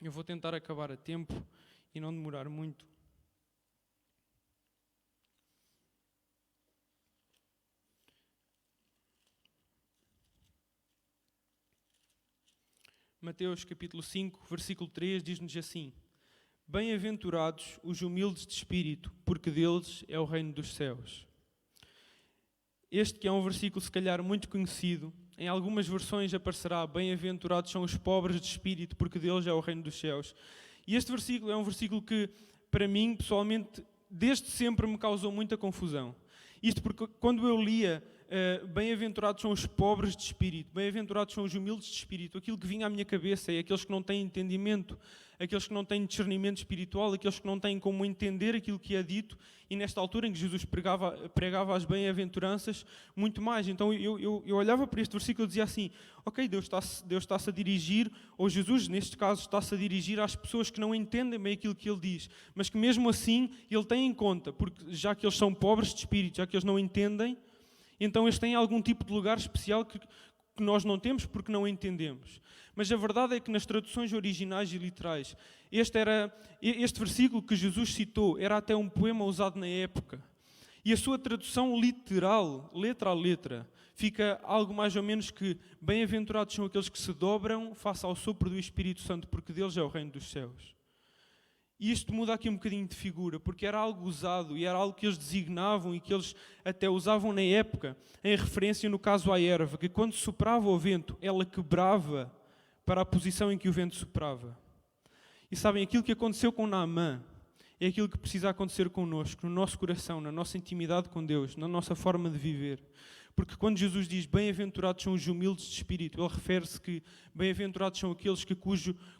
Eu vou tentar acabar a tempo e não demorar muito. Mateus capítulo 5, versículo 3 diz-nos assim: Bem-aventurados os humildes de espírito, porque deles é o reino dos céus. Este que é um versículo se calhar muito conhecido, em algumas versões aparecerá: Bem-aventurados são os pobres de espírito, porque deles é o reino dos céus. E este versículo é um versículo que, para mim, pessoalmente, desde sempre me causou muita confusão. Isto porque quando eu lia bem-aventurados são os pobres de espírito, bem-aventurados são os humildes de espírito, aquilo que vinha à minha cabeça é aqueles que não têm entendimento, aqueles que não têm discernimento espiritual, aqueles que não têm como entender aquilo que é dito, e nesta altura em que Jesus pregava as bem-aventuranças, muito mais. Então eu olhava para este versículo e dizia assim: ok, Deus está-se a dirigir, ou Jesus neste caso está-se a dirigir às pessoas que não entendem bem aquilo que Ele diz, mas que mesmo assim Ele tem em conta, porque já que eles são pobres de espírito, já que eles não entendem, então eles têm algum tipo de lugar especial que nós não temos porque não entendemos. Mas a verdade é que nas traduções originais e literais, este versículo que Jesus citou era até um poema usado na época. E a sua tradução literal, letra a letra, fica algo mais ou menos que: bem-aventurados são aqueles que se dobram face ao sopro do Espírito Santo, porque deles é o reino dos céus. E isto muda aqui um bocadinho de figura, porque era algo usado e era algo que eles designavam e que eles até usavam na época, em referência no caso à erva, que quando soprava o vento, ela quebrava para a posição em que o vento soprava. E sabem, aquilo que aconteceu com Naamã é aquilo que precisa acontecer connosco, no nosso coração, na nossa intimidade com Deus, na nossa forma de viver. Porque quando Jesus diz bem-aventurados são os humildes de espírito, Ele refere-se que bem-aventurados são aqueles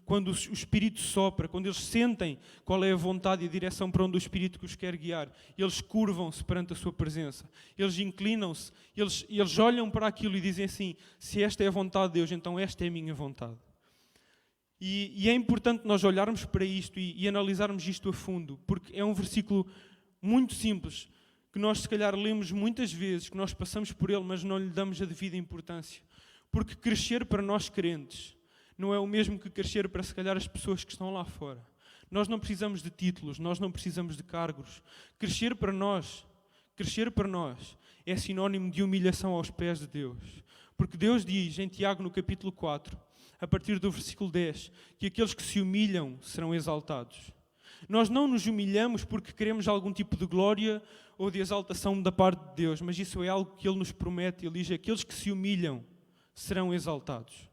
quando o Espírito sopra, quando eles sentem qual é a vontade e a direção para onde o Espírito os quer guiar, eles curvam-se perante a sua presença, eles inclinam-se, eles olham para aquilo e dizem assim: se esta é a vontade de Deus, então esta é a minha vontade. E é importante nós olharmos para isto e analisarmos isto a fundo, porque é um versículo muito simples, que nós se calhar lemos muitas vezes, que nós passamos por ele, mas não lhe damos a devida importância. Porque crescer para nós crentes não é o mesmo que crescer para se calhar as pessoas que estão lá fora. Nós não precisamos de títulos, nós não precisamos de cargos. Crescer para nós é sinónimo de humilhação aos pés de Deus. Porque Deus diz em Tiago no capítulo 4, a partir do versículo 10, que aqueles que se humilham serão exaltados. Nós não nos humilhamos porque queremos algum tipo de glória ou de exaltação da parte de Deus, mas isso é algo que Ele nos promete. Ele diz: aqueles que se humilham serão exaltados.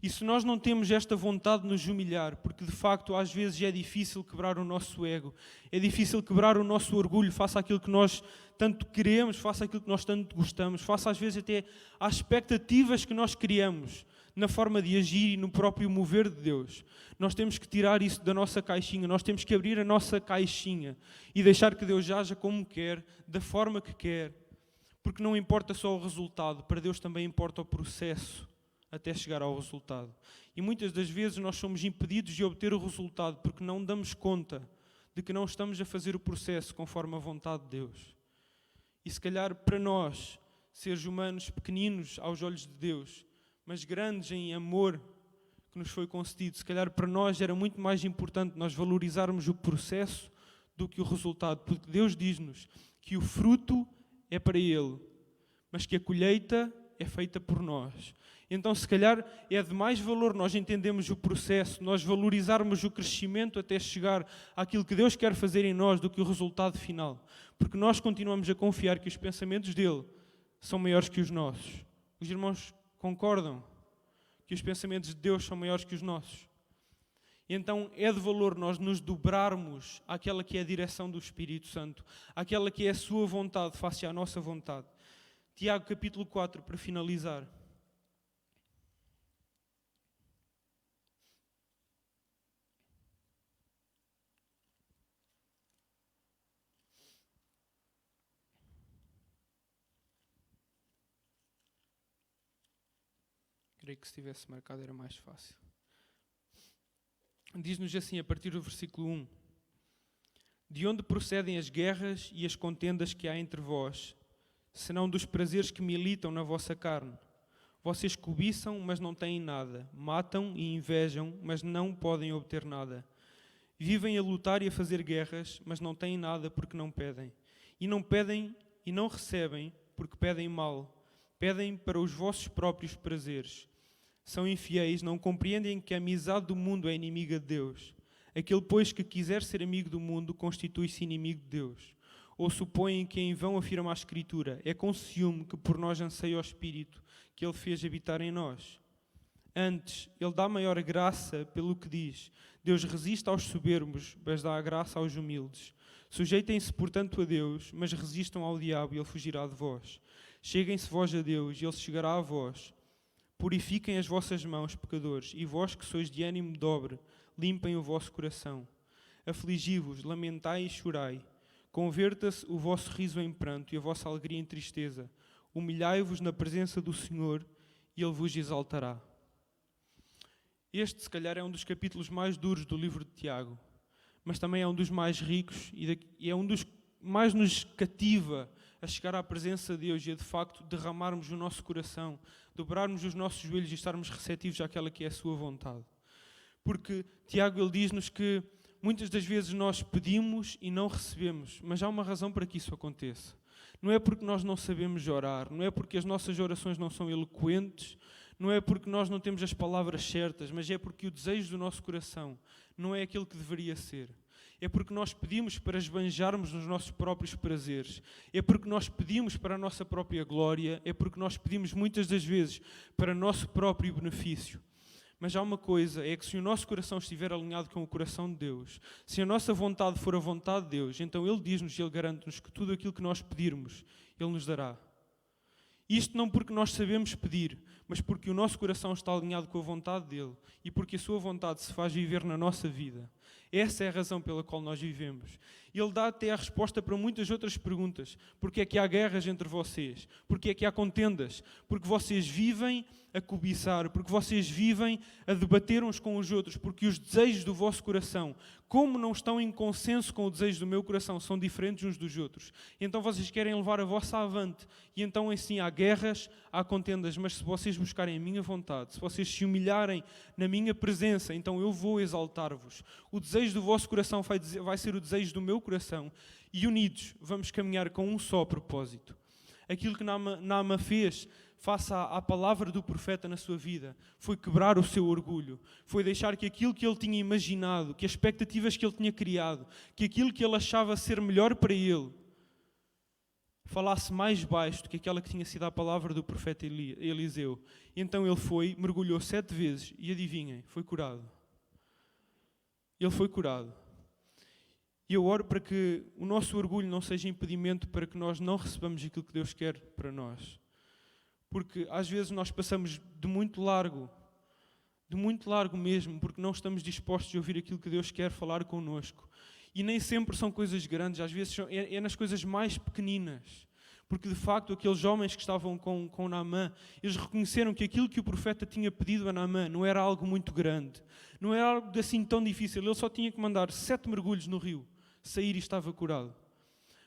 E se nós não temos esta vontade de nos humilhar, porque de facto às vezes é difícil quebrar o nosso ego, é difícil quebrar o nosso orgulho face àquilo que nós tanto queremos, face àquilo que nós tanto gostamos, face às vezes até às expectativas que nós criamos na forma de agir e no próprio mover de Deus. Nós temos que tirar isso da nossa caixinha, nós temos que abrir a nossa caixinha e deixar que Deus haja como quer, da forma que quer, porque não importa só o resultado, para Deus também importa o processo até chegar ao resultado. E muitas das vezes nós somos impedidos de obter o resultado porque não damos conta de que não estamos a fazer o processo conforme a vontade de Deus. E se calhar para nós, seres humanos pequeninos aos olhos de Deus, mas grandes em amor que nos foi concedido, se calhar para nós era muito mais importante nós valorizarmos o processo do que o resultado, porque Deus diz-nos que o fruto é para Ele, mas que a colheita é feita por nós. Então, se calhar, é de mais valor nós entendermos o processo, nós valorizarmos o crescimento até chegar àquilo que Deus quer fazer em nós do que o resultado final. Porque nós continuamos a confiar que os pensamentos dele são maiores que os nossos. Os irmãos concordam que os pensamentos de Deus são maiores que os nossos? E então é de valor nós nos dobrarmos àquela que é a direção do Espírito Santo, àquela que é a sua vontade face à nossa vontade. Tiago capítulo 4, para finalizar. Creio que se tivesse marcado era mais fácil. Diz-nos assim, a partir do versículo 1. De onde procedem as guerras e as contendas que há entre vós, senão dos prazeres que militam na vossa carne? Vocês cobiçam, mas não têm nada. Matam e invejam, mas não podem obter nada. Vivem a lutar e a fazer guerras, mas não têm nada porque não pedem. E não pedem e não recebem porque pedem mal. Pedem para os vossos próprios prazeres. São infiéis, não compreendem que a amizade do mundo é inimiga de Deus. Aquele, pois, que quiser ser amigo do mundo, constitui-se inimigo de Deus. Ou supõem que em vão afirma a Escritura, é com ciúme que por nós anseia o Espírito, que Ele fez habitar em nós. Antes, Ele dá maior graça pelo que diz, Deus resiste aos soberbos, mas dá a graça aos humildes. Sujeitem-se, portanto, a Deus, mas resistam ao diabo e Ele fugirá de vós. Cheguem-se vós a Deus e Ele chegará a vós. Purifiquem as vossas mãos, pecadores, e vós que sois de ânimo dobre, limpem o vosso coração. Afligi-vos, lamentai e chorai. Converta-se o vosso riso em pranto e a vossa alegria em tristeza. Humilhai-vos na presença do Senhor e Ele vos exaltará. Este, se calhar, é um dos capítulos mais duros do livro de Tiago, mas também é um dos mais ricos e é um dos que mais nos cativa a chegar à presença de Deus e a, de facto, derramarmos o nosso coração, dobrarmos os nossos joelhos e estarmos receptivos àquela que é a sua vontade. Porque Tiago, ele diz-nos que muitas das vezes nós pedimos e não recebemos, mas há uma razão para que isso aconteça. Não é porque nós não sabemos orar, não é porque as nossas orações não são eloquentes, não é porque nós não temos as palavras certas, mas é porque o desejo do nosso coração não é aquele que deveria ser. É porque nós pedimos para esbanjarmos nos nossos próprios prazeres. É porque nós pedimos para a nossa própria glória. É porque nós pedimos muitas das vezes para o nosso próprio benefício. Mas há uma coisa, é que se o nosso coração estiver alinhado com o coração de Deus, se a nossa vontade for a vontade de Deus, então Ele diz-nos e Ele garante-nos que tudo aquilo que nós pedirmos, Ele nos dará. Isto não porque nós sabemos pedir, mas porque o nosso coração está alinhado com a vontade dEle e porque a sua vontade se faz viver na nossa vida. Essa é a razão pela qual nós vivemos. Ele dá até a resposta para muitas outras perguntas. Porque é que há guerras entre vocês? Porque é que há contendas? Porque vocês vivem a cobiçar, porque vocês vivem a debater uns com os outros, porque os desejos do vosso coração, como não estão em consenso com o desejo do meu coração, são diferentes uns dos outros. E então vocês querem levar a vossa avante. E então assim há guerras, há contendas, mas se vocês buscarem a minha vontade, se vocês se humilharem na minha presença, então eu vou exaltar-vos. O desejo do vosso coração vai ser o desejo do meu coração e unidos vamos caminhar com um só propósito. Aquilo que Naamã fez face à palavra do profeta na sua vida foi quebrar o seu orgulho, foi deixar que aquilo que ele tinha imaginado, que as expectativas que ele tinha criado, que aquilo que ele achava ser melhor para ele, falasse mais baixo do que aquela que tinha sido a palavra do profeta Eliseu. E então ele foi, mergulhou 7 vezes e adivinhem, foi curado. Ele foi curado. E eu oro para que o nosso orgulho não seja impedimento para que nós não recebamos aquilo que Deus quer para nós. Porque às vezes nós passamos de muito largo mesmo, porque não estamos dispostos a ouvir aquilo que Deus quer falar connosco. E nem sempre são coisas grandes, às vezes é nas coisas mais pequeninas. Porque de facto aqueles homens que estavam com Naamã, eles reconheceram que aquilo que o profeta tinha pedido a Naamã não era algo muito grande, não era algo assim tão difícil, ele só tinha que mandar 7 mergulhos no rio, sair e estava curado.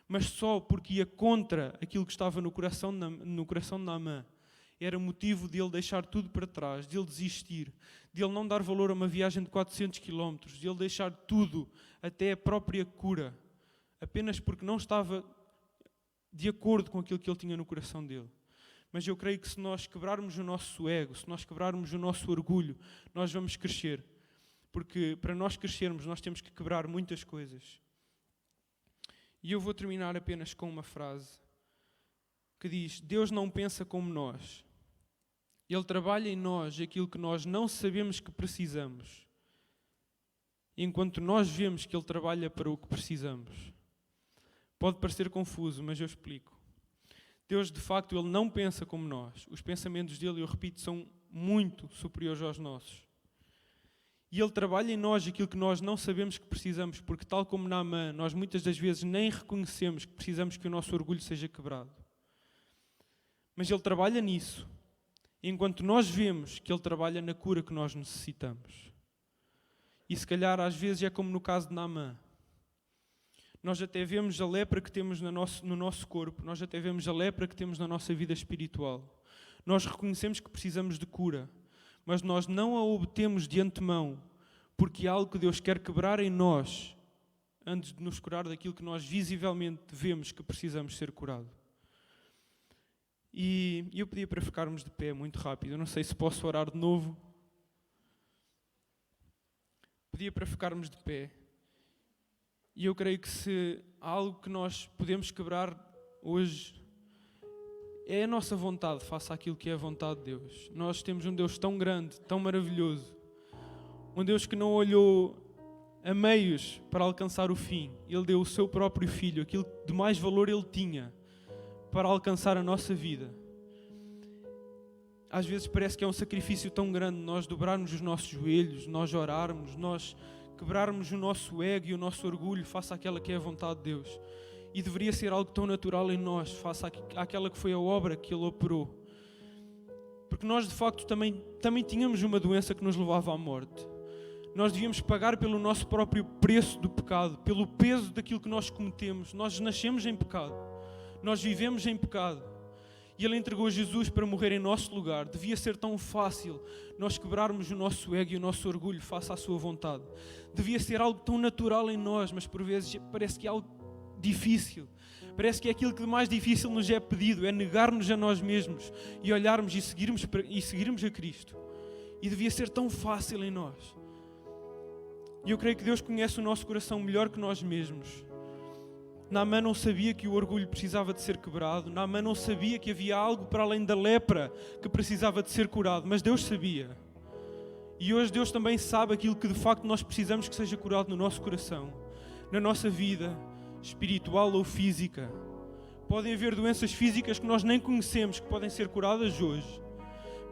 Mas só porque ia contra aquilo que estava no coração de Naamã, era motivo de ele deixar tudo para trás, de ele desistir, de ele não dar valor a uma viagem de 400 km, de ele deixar tudo, até a própria cura, apenas porque não estava de acordo com aquilo que ele tinha no coração dele. Mas eu creio que se nós quebrarmos o nosso ego, se nós quebrarmos o nosso orgulho, nós vamos crescer. Porque para nós crescermos, nós temos que quebrar muitas coisas. E eu vou terminar apenas com uma frase que diz: Deus não pensa como nós. Ele trabalha em nós aquilo que nós não sabemos que precisamos, enquanto nós vemos que Ele trabalha para o que precisamos. Pode parecer confuso, mas eu explico. Deus, de facto, Ele não pensa como nós. Os pensamentos dele, eu repito, são muito superiores aos nossos. E Ele trabalha em nós aquilo que nós não sabemos que precisamos, porque tal como Naamã, nós muitas das vezes nem reconhecemos que precisamos que o nosso orgulho seja quebrado. Mas Ele trabalha nisso, enquanto nós vemos que Ele trabalha na cura que nós necessitamos. E se calhar às vezes é como no caso de Naamã. Nós até vemos a lepra que temos no nosso corpo, nós até vemos a lepra que temos na nossa vida espiritual. Nós reconhecemos que precisamos de cura, mas nós não a obtemos de antemão, porque é algo que Deus quer quebrar em nós, antes de nos curar daquilo que nós visivelmente vemos que precisamos ser curado. E eu pedia para ficarmos de pé muito rápido, eu não sei se posso orar de novo. Pedia para ficarmos de pé. E eu creio que se há algo que nós podemos quebrar hoje, é a nossa vontade face àquilo que é a vontade de Deus. Nós temos um Deus tão grande, tão maravilhoso. Um Deus que não olhou a meios para alcançar o fim. Ele deu o seu próprio Filho, aquilo de mais valor Ele tinha, para alcançar a nossa vida. Às vezes parece que é um sacrifício tão grande nós dobrarmos os nossos joelhos, nós orarmos, nós quebrarmos o nosso ego e o nosso orgulho face àquela que é a vontade de Deus. E deveria ser algo tão natural em nós, face àquela que foi a obra que Ele operou. Porque nós, de facto, também tínhamos uma doença que nos levava à morte. Nós devíamos pagar pelo nosso próprio preço do pecado, pelo peso daquilo que nós cometemos. Nós nascemos em pecado. Nós vivemos em pecado. E Ele entregou Jesus para morrer em nosso lugar. Devia ser tão fácil nós quebrarmos o nosso ego e o nosso orgulho face à sua vontade. Devia ser algo tão natural em nós, mas por vezes parece que é algo difícil. Parece que é aquilo que de mais difícil nos é pedido, é negar-nos a nós mesmos e olharmos e seguirmos a Cristo. E devia ser tão fácil em nós. E eu creio que Deus conhece o nosso coração melhor que nós mesmos. Naamã não sabia que o orgulho precisava de ser quebrado. Naamã não sabia que havia algo para além da lepra que precisava de ser curado. Mas Deus sabia. E hoje Deus também sabe aquilo que de facto nós precisamos que seja curado no nosso coração, na nossa vida espiritual ou física. Podem haver doenças físicas que nós nem conhecemos que podem ser curadas hoje.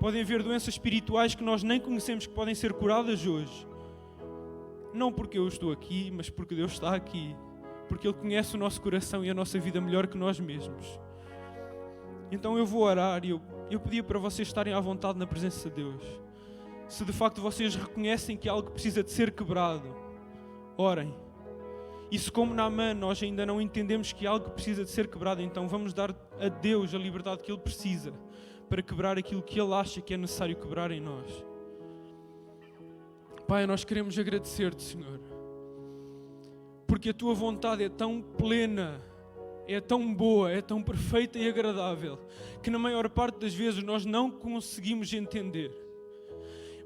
Podem haver doenças espirituais que nós nem conhecemos que podem ser curadas hoje. Não porque eu estou aqui, mas porque Deus está aqui. Porque Ele conhece o nosso coração e a nossa vida melhor que nós mesmos. Então eu vou orar e eu pedia para vocês estarem à vontade na presença de Deus. Se de facto vocês reconhecem que algo precisa de ser quebrado, orem. E se como Naamã nós ainda não entendemos que algo precisa de ser quebrado, então vamos dar a Deus a liberdade que Ele precisa para quebrar aquilo que Ele acha que é necessário quebrar em nós. Pai, nós queremos agradecer-te, Senhor, porque a Tua vontade é tão plena, é tão boa, é tão perfeita e agradável, que na maior parte das vezes nós não conseguimos entender.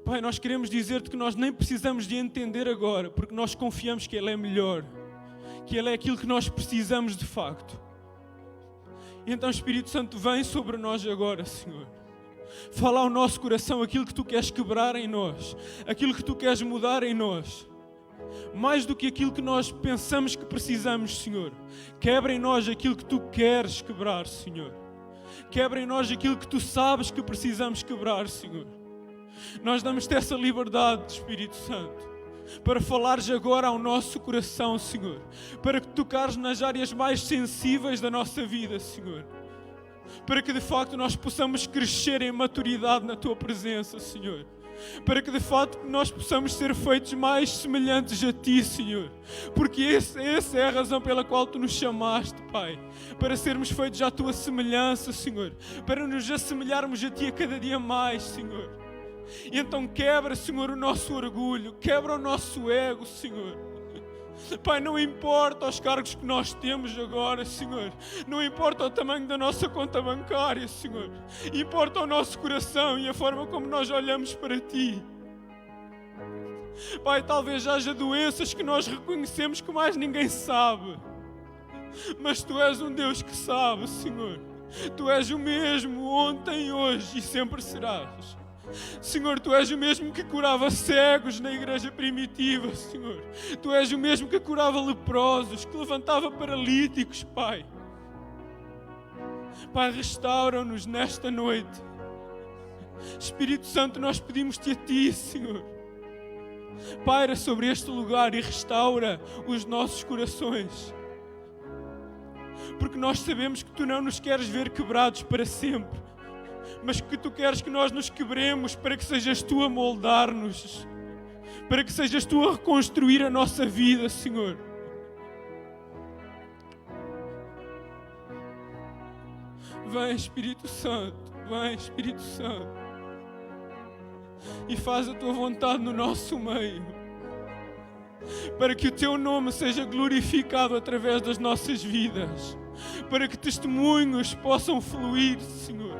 Pai, nós queremos dizer-te que nós nem precisamos de entender agora, porque nós confiamos que Ele é melhor, que Ele é aquilo que nós precisamos de facto. E então, Espírito Santo, vem sobre nós agora, Senhor. Fala ao nosso coração aquilo que Tu queres quebrar em nós, aquilo que Tu queres mudar em nós. Mais do que aquilo que nós pensamos que precisamos, Senhor. Quebra em nós aquilo que Tu queres quebrar, Senhor. Quebra em nós aquilo que Tu sabes que precisamos quebrar, Senhor. Nós damos-te essa liberdade, Espírito Santo, para falares agora ao nosso coração, Senhor. Para que tocares nas áreas mais sensíveis da nossa vida, Senhor. Para que de facto nós possamos crescer em maturidade na Tua presença, Senhor. Para que de facto nós possamos ser feitos mais semelhantes a Ti, Senhor. Porque essa é a razão pela qual Tu nos chamaste, Pai. Para sermos feitos à Tua semelhança, Senhor. Para nos assemelharmos a Ti a cada dia mais, Senhor. E então quebra, Senhor, o nosso orgulho. Quebra o nosso ego, Senhor. Pai, não importa os cargos que nós temos agora, Senhor. Não importa o tamanho da nossa conta bancária, Senhor. Importa o nosso coração e a forma como nós olhamos para Ti. Pai, talvez haja doenças que nós reconhecemos que mais ninguém sabe. Mas Tu és um Deus que sabe, Senhor. Tu és o mesmo ontem, hoje e sempre serás. Senhor, Tu és o mesmo que curava cegos na igreja primitiva, Senhor. Tu és o mesmo que curava leprosos, que levantava paralíticos, Pai. Pai, restaura-nos nesta noite. Espírito Santo, nós pedimos-Te a Ti, Senhor. Paira sobre este lugar e restaura os nossos corações. Porque nós sabemos que Tu não nos queres ver quebrados para sempre, mas que Tu queres que nós nos quebremos para que sejas Tu a moldar-nos, para que sejas Tu a reconstruir a nossa vida, Senhor. Vem, Espírito Santo, vem, Espírito Santo, e faz a Tua vontade no nosso meio, para que o Teu nome seja glorificado através das nossas vidas, para que testemunhos possam fluir, Senhor,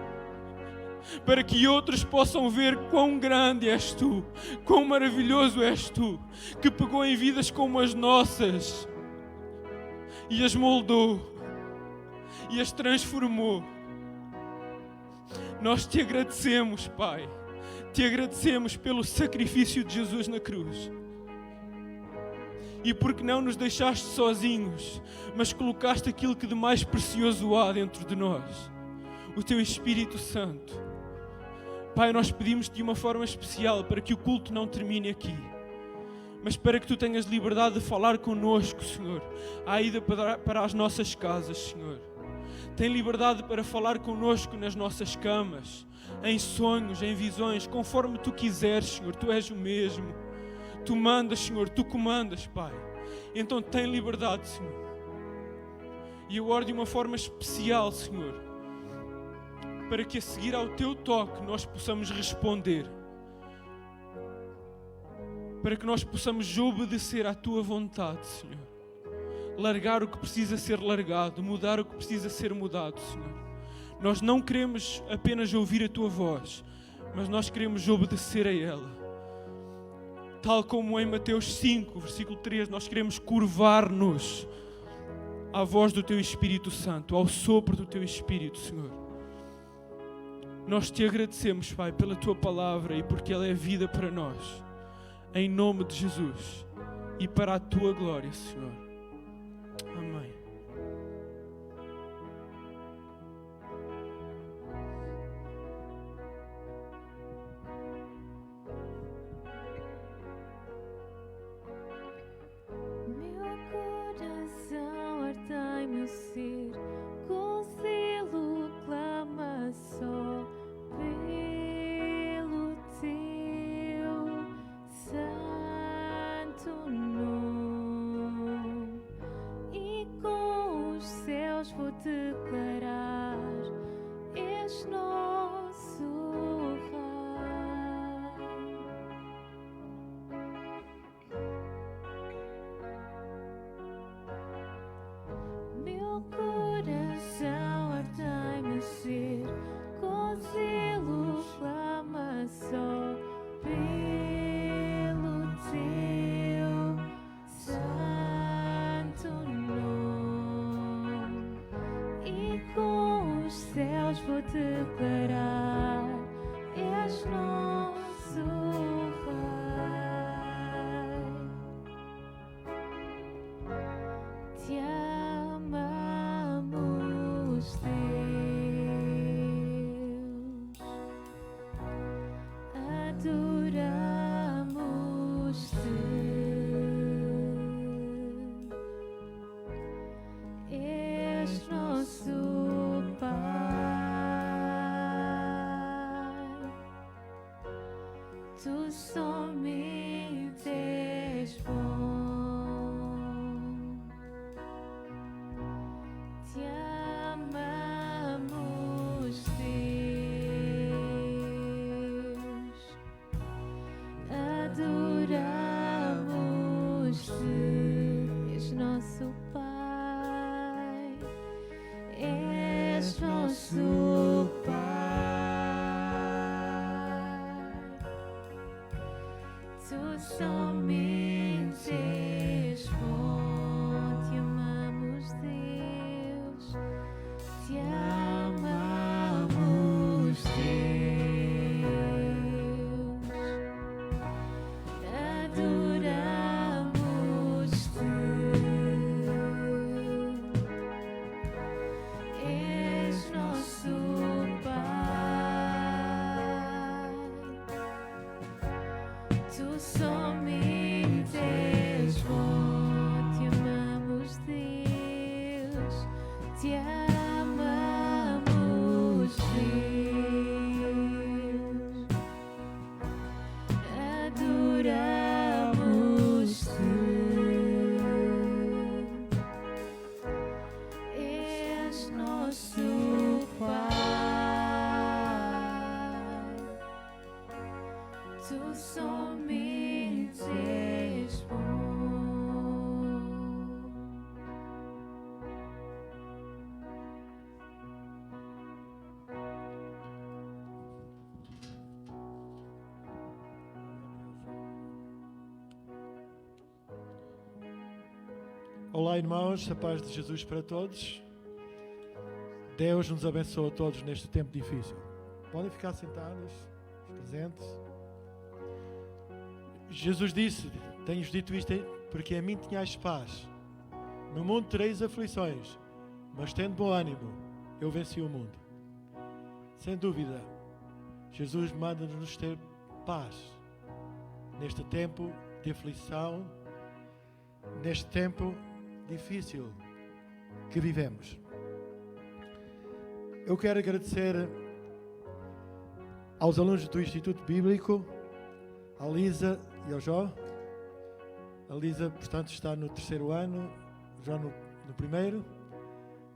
para que outros possam ver quão grande és Tu, quão maravilhoso és Tu, que pegou em vidas como as nossas e as moldou e as transformou. Nós Te agradecemos, Pai, Te agradecemos pelo sacrifício de Jesus na cruz. E porque não nos deixaste sozinhos, mas colocaste aquilo que de mais precioso há dentro de nós, o Teu Espírito Santo. Pai, nós pedimos-Te de uma forma especial para que o culto não termine aqui, mas para que Tu tenhas liberdade de falar connosco, Senhor, à ida para as nossas casas, Senhor. Tem liberdade para falar connosco nas nossas camas, em sonhos, em visões, conforme Tu quiseres, Senhor. Tu és o mesmo. Tu mandas, Senhor, Tu comandas, Pai. Então tem liberdade, Senhor. E eu oro de uma forma especial, Senhor, para que a seguir ao Teu toque nós possamos responder, para que nós possamos obedecer à Tua vontade, Senhor. Largar o que precisa ser largado, mudar o que precisa ser mudado, Senhor. Nós não queremos apenas ouvir a Tua voz, mas nós queremos obedecer a ela. Tal como em Mateus 5, versículo 3, nós queremos curvar-nos à voz do Teu Espírito Santo, ao sopro do Teu Espírito, Senhor. Nós Te agradecemos, Pai, pela Tua palavra e porque ela é vida para nós. Em nome de Jesus e para a Tua glória, Senhor. Amém. Meu coração arde em meu ser, com zelo clama só pelo Teu santo nome, e com os céus vou declarar: és nosso Rei. Meu coração arde em meu ser, com zelo clama só pelo Teu santo nome, e com os céus vou declarar: és nosso Rei. Te amamos, Deus, adoramos-Te. És nosso Pai, Tu somente és bom. Te amamos, Deus, adoramos-Te. Tu somente és bom, te amamos, Deus, te amamos, Deus, adoramos-te, és nosso Pai. Tu somente és bom, te amamos, Deus, te amamos, Deus, adoramos-te, és nosso Pai. Tu somente és bom. Olá, irmãos, a paz de Jesus para todos. Deus nos abençoe a todos neste tempo difícil. Podem ficar sentados, os presentes. Jesus disse: tenho-vos dito isto porque a mim tinhais paz. No mundo tereis aflições, mas tendo bom ânimo, eu venci o mundo. Sem dúvida, Jesus manda-nos ter paz neste tempo de aflição, neste tempo difícil que vivemos. Eu quero agradecer aos alunos do Instituto Bíblico, à Lisa e ao Jó. A Lisa, portanto, está no 3º ano, o Jó no 1º.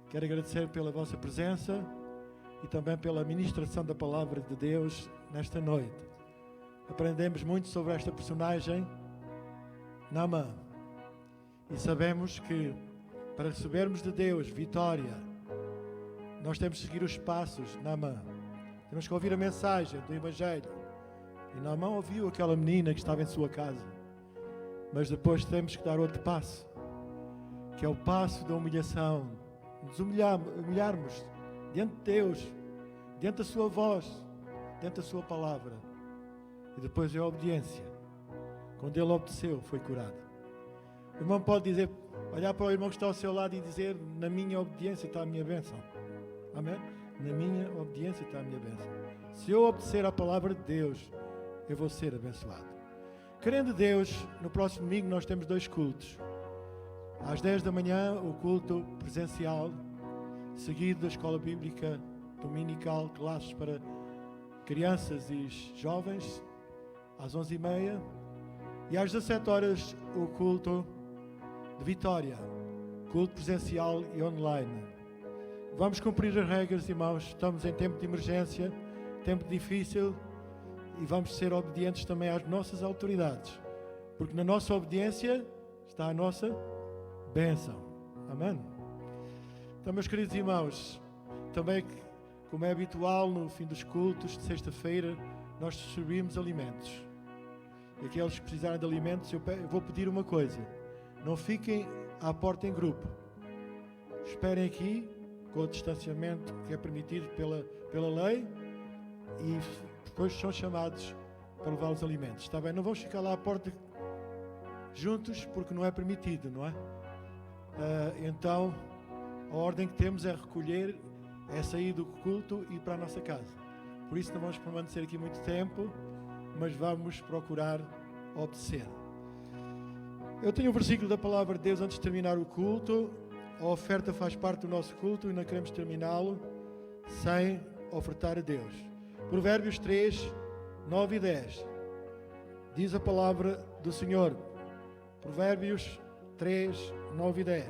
Quero agradecer pela vossa presença e também pela ministração da Palavra de Deus nesta noite. Aprendemos muito sobre esta personagem, Naamã. E sabemos que para recebermos de Deus vitória, nós temos que seguir os passos de Naamã. Temos que ouvir a mensagem do Evangelho. E Naamã ouviu aquela menina que estava em sua casa. Mas depois temos que dar outro passo, que é o passo da humilhação. Nos humilharmos diante de Deus, diante da sua voz, diante da sua palavra. E depois é a obediência. Quando ele obedeceu, foi curado. O irmão pode dizer, olhar para o irmão que está ao seu lado e dizer: na minha obediência está a minha bênção. Amém? Na minha obediência está a minha bênção. Se eu obedecer à palavra de Deus, eu vou ser abençoado. Querendo Deus, no próximo domingo nós temos 2 cultos. Às 10 da manhã, o culto presencial, seguido da escola bíblica dominical, classes para crianças e jovens, às 11h30. E às 17 horas, o culto de Vitória, culto presencial e online. Vamos cumprir as regras, irmãos. Estamos em tempo de emergência, tempo difícil, e vamos ser obedientes também às nossas autoridades, porque na nossa obediência está a nossa bênção. Amém? Então, meus queridos irmãos, também, como é habitual no fim dos cultos de sexta-feira, nós distribuímos alimentos. E aqueles que precisarem de alimentos, eu vou pedir uma coisa: não fiquem à porta em grupo. Esperem aqui, com o distanciamento que é permitido pela lei, e depois são chamados para levar os alimentos. Está bem? Não vamos ficar lá à porta juntos, porque não é permitido, não é? Então, a ordem que temos é recolher, é sair do culto e ir para a nossa casa. Por isso não vamos permanecer aqui muito tempo, mas vamos procurar obedecer. Eu tenho um versículo da Palavra de Deus antes de terminar o culto. A oferta faz parte do nosso culto e não queremos terminá-lo sem ofertar a Deus. Provérbios 3, 9 e 10. Diz a palavra do Senhor. Provérbios 3, 9 e 10.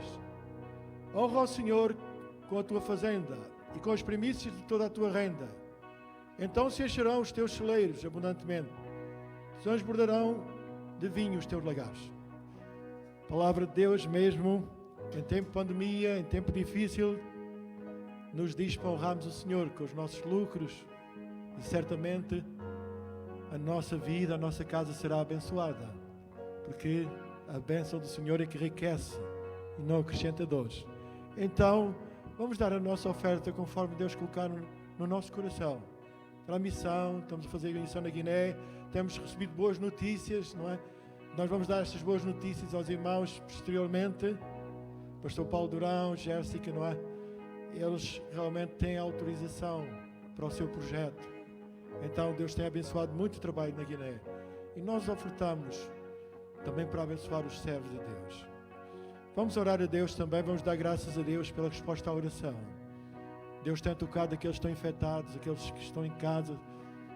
Honra ao Senhor com a tua fazenda e com as primícias de toda a tua renda. Então se encherão os teus celeiros abundantemente, transbordarão de vinho os teus lagares. Palavra de Deus mesmo, em tempo de pandemia, em tempo difícil, nos diz para honrarmos o Senhor com os nossos lucros, e certamente a nossa vida, a nossa casa será abençoada. Porque a bênção do Senhor é que enriquece e não acrescenta dores. Então, vamos dar a nossa oferta conforme Deus colocar no nosso coração. Para a missão, estamos a fazer a missão na Guiné, temos recebido boas notícias, não é? Nós vamos dar estas boas notícias aos irmãos posteriormente. Pastor Paulo Durão, Jéssica, não é? Eles realmente têm autorização para o seu projeto. Então Deus tem abençoado muito o trabalho na Guiné. E nós ofertamos também para abençoar os servos de Deus. Vamos orar a Deus também, vamos dar graças a Deus pela resposta à oração. Deus tem tocado aqueles que estão infectados, aqueles que estão em casa,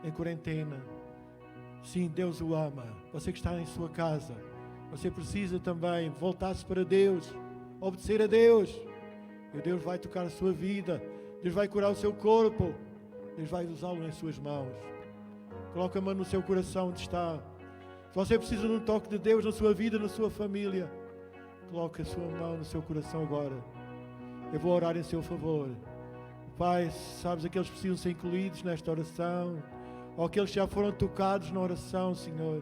em quarentena. Sim, Deus o ama. Você que está em sua casa, você precisa também voltar-se para Deus, obedecer a Deus. E Deus vai tocar a sua vida, Deus vai curar o seu corpo, Deus vai usá-lo em suas mãos. Coloque a mão no seu coração onde está. Se você precisa de um toque de Deus na sua vida, na sua família, coloque a sua mão no seu coração agora. Eu vou orar em seu favor. Pai, sabes aqueles que precisam ser incluídos nesta oração, ou aqueles que já foram tocados na oração, Senhor.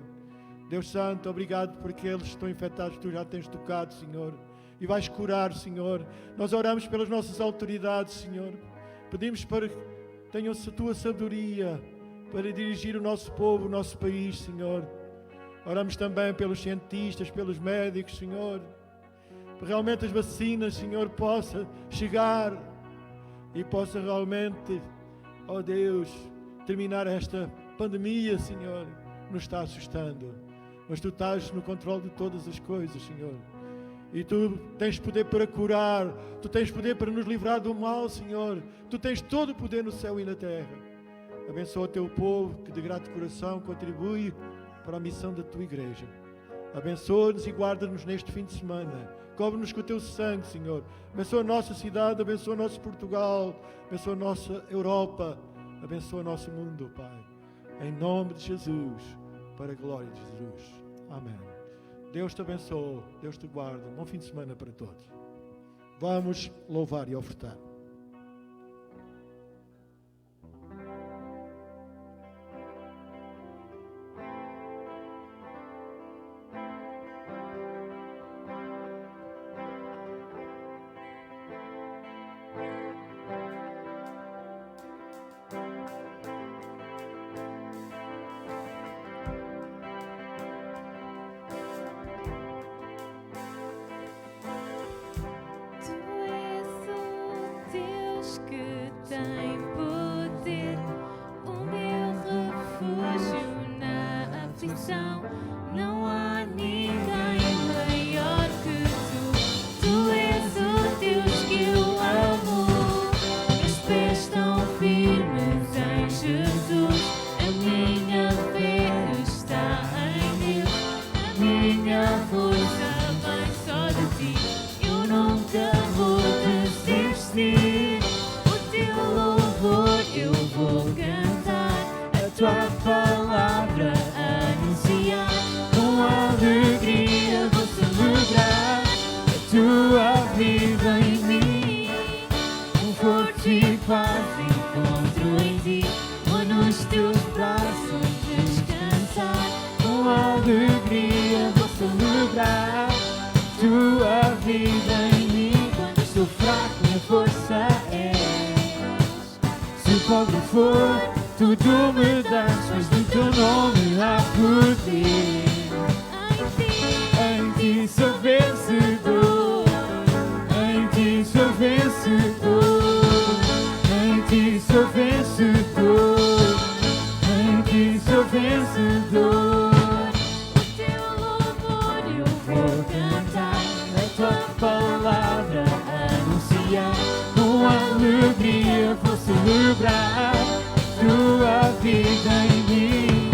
Deus Santo, obrigado por aqueles que estão infectados, tu já tens tocado, Senhor. E vais curar, Senhor. Nós oramos pelas nossas autoridades, Senhor. Pedimos para que tenham a tua sabedoria para dirigir o nosso povo, o nosso país, Senhor. Oramos também pelos cientistas, pelos médicos, Senhor. Para realmente as vacinas, Senhor, possa chegar e possa realmente, ó Deus, terminar esta pandemia, Senhor. Nos está assustando. Mas tu estás no controle de todas as coisas, Senhor. E tu tens poder para curar, tu tens poder para nos livrar do mal, Senhor. Tu tens todo o poder no céu e na terra. Abençoa o teu povo que de grato coração contribui para a missão da tua igreja. Abençoa-nos e guarda-nos neste fim de semana. Cobre-nos com o teu sangue, Senhor. Abençoa a nossa cidade, abençoa o nosso Portugal, abençoa a nossa Europa, abençoa o nosso mundo, Pai. Em nome de Jesus, para a glória de Jesus. Amém. Deus te abençoe, Deus te guarda. Bom fim de semana para todos. Vamos louvar e ofertar. Tem poder, o meu refúgio na aflição. Não há ninguém maior que tu. Tu és o Deus que eu amo. Meus pés estão firmes em Jesus. A minha fé está em Deus. A minha força vem só de ti. Eu nunca vou desistir. Eu vou cantar a tua palavra, anunciar. Com alegria vou celebrar a tua vida em mim. Conforto e paz encontro em ti. Vou nos teus braços descansar. Com alegria vou celebrar a tua vida em mim. Quando estou fraco, minha força é. Se pobre for, tudo me das, pois no teu nome há poder. Em ti sou vencedor, em ti sou vencedor, em ti sou vencedor, em ti sou vencedor. O teu louvor eu vou cantar, a tua palavra anunciar. Com alegria vou celebrar tua vida em mim.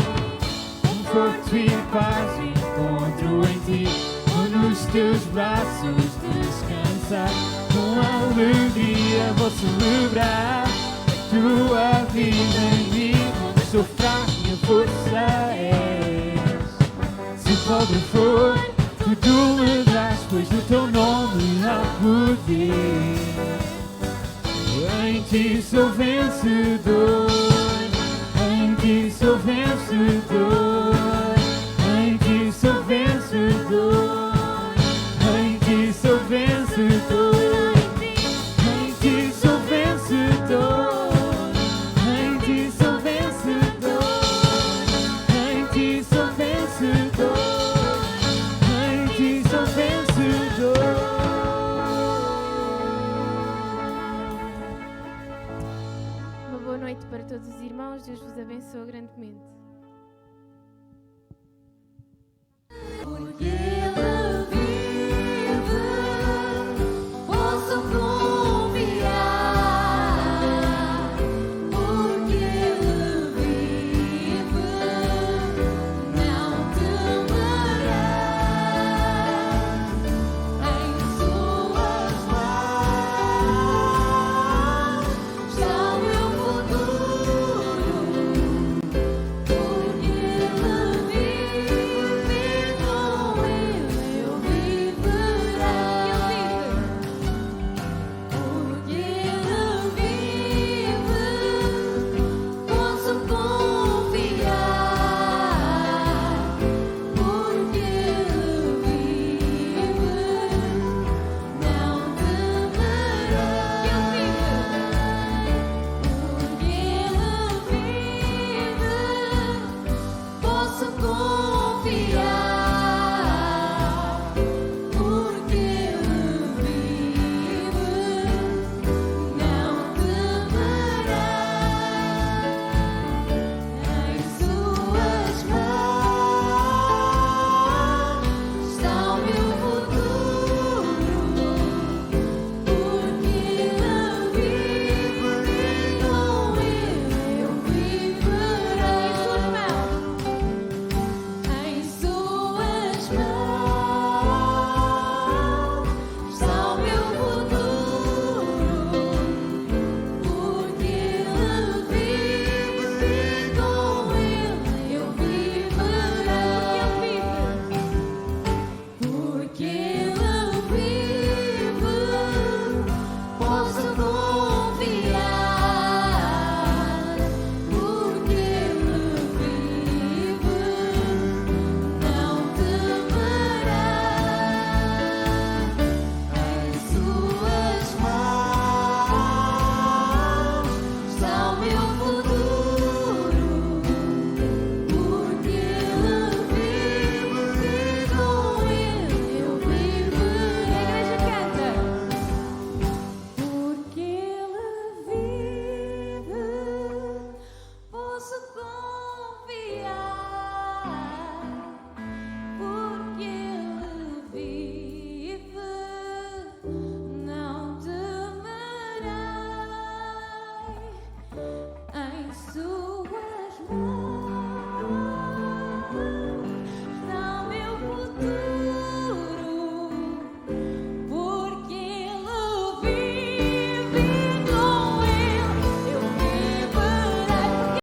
Conforto e paz encontro em ti. Vou nos teus braços descansar. Com alegria vou celebrar tua vida em mim. Quando sou fraco, minha força és. Se pobre for, tudo me das, pois no teu nome há poder. Em ti sou vencedor, em ti sou sou vencedor, em ti sou vencedor, em ti sou vencedor, em ti sou vencedor, em ti sou vencedor, em ti sou vencedor, em ti sou vencedor. Uma boa noite para todos os irmãos. Deus vos abençoe grandemente. Porque Ele vive, posso confiar. Porque Ele vive, não temerá. Em suas mãos está o meu futuro. Porque Ele vive, com Ele eu viverá. Porque Ele vive, posso confiar. Porque Ele vive, não temerá. Porque Ele vive, posso confiar.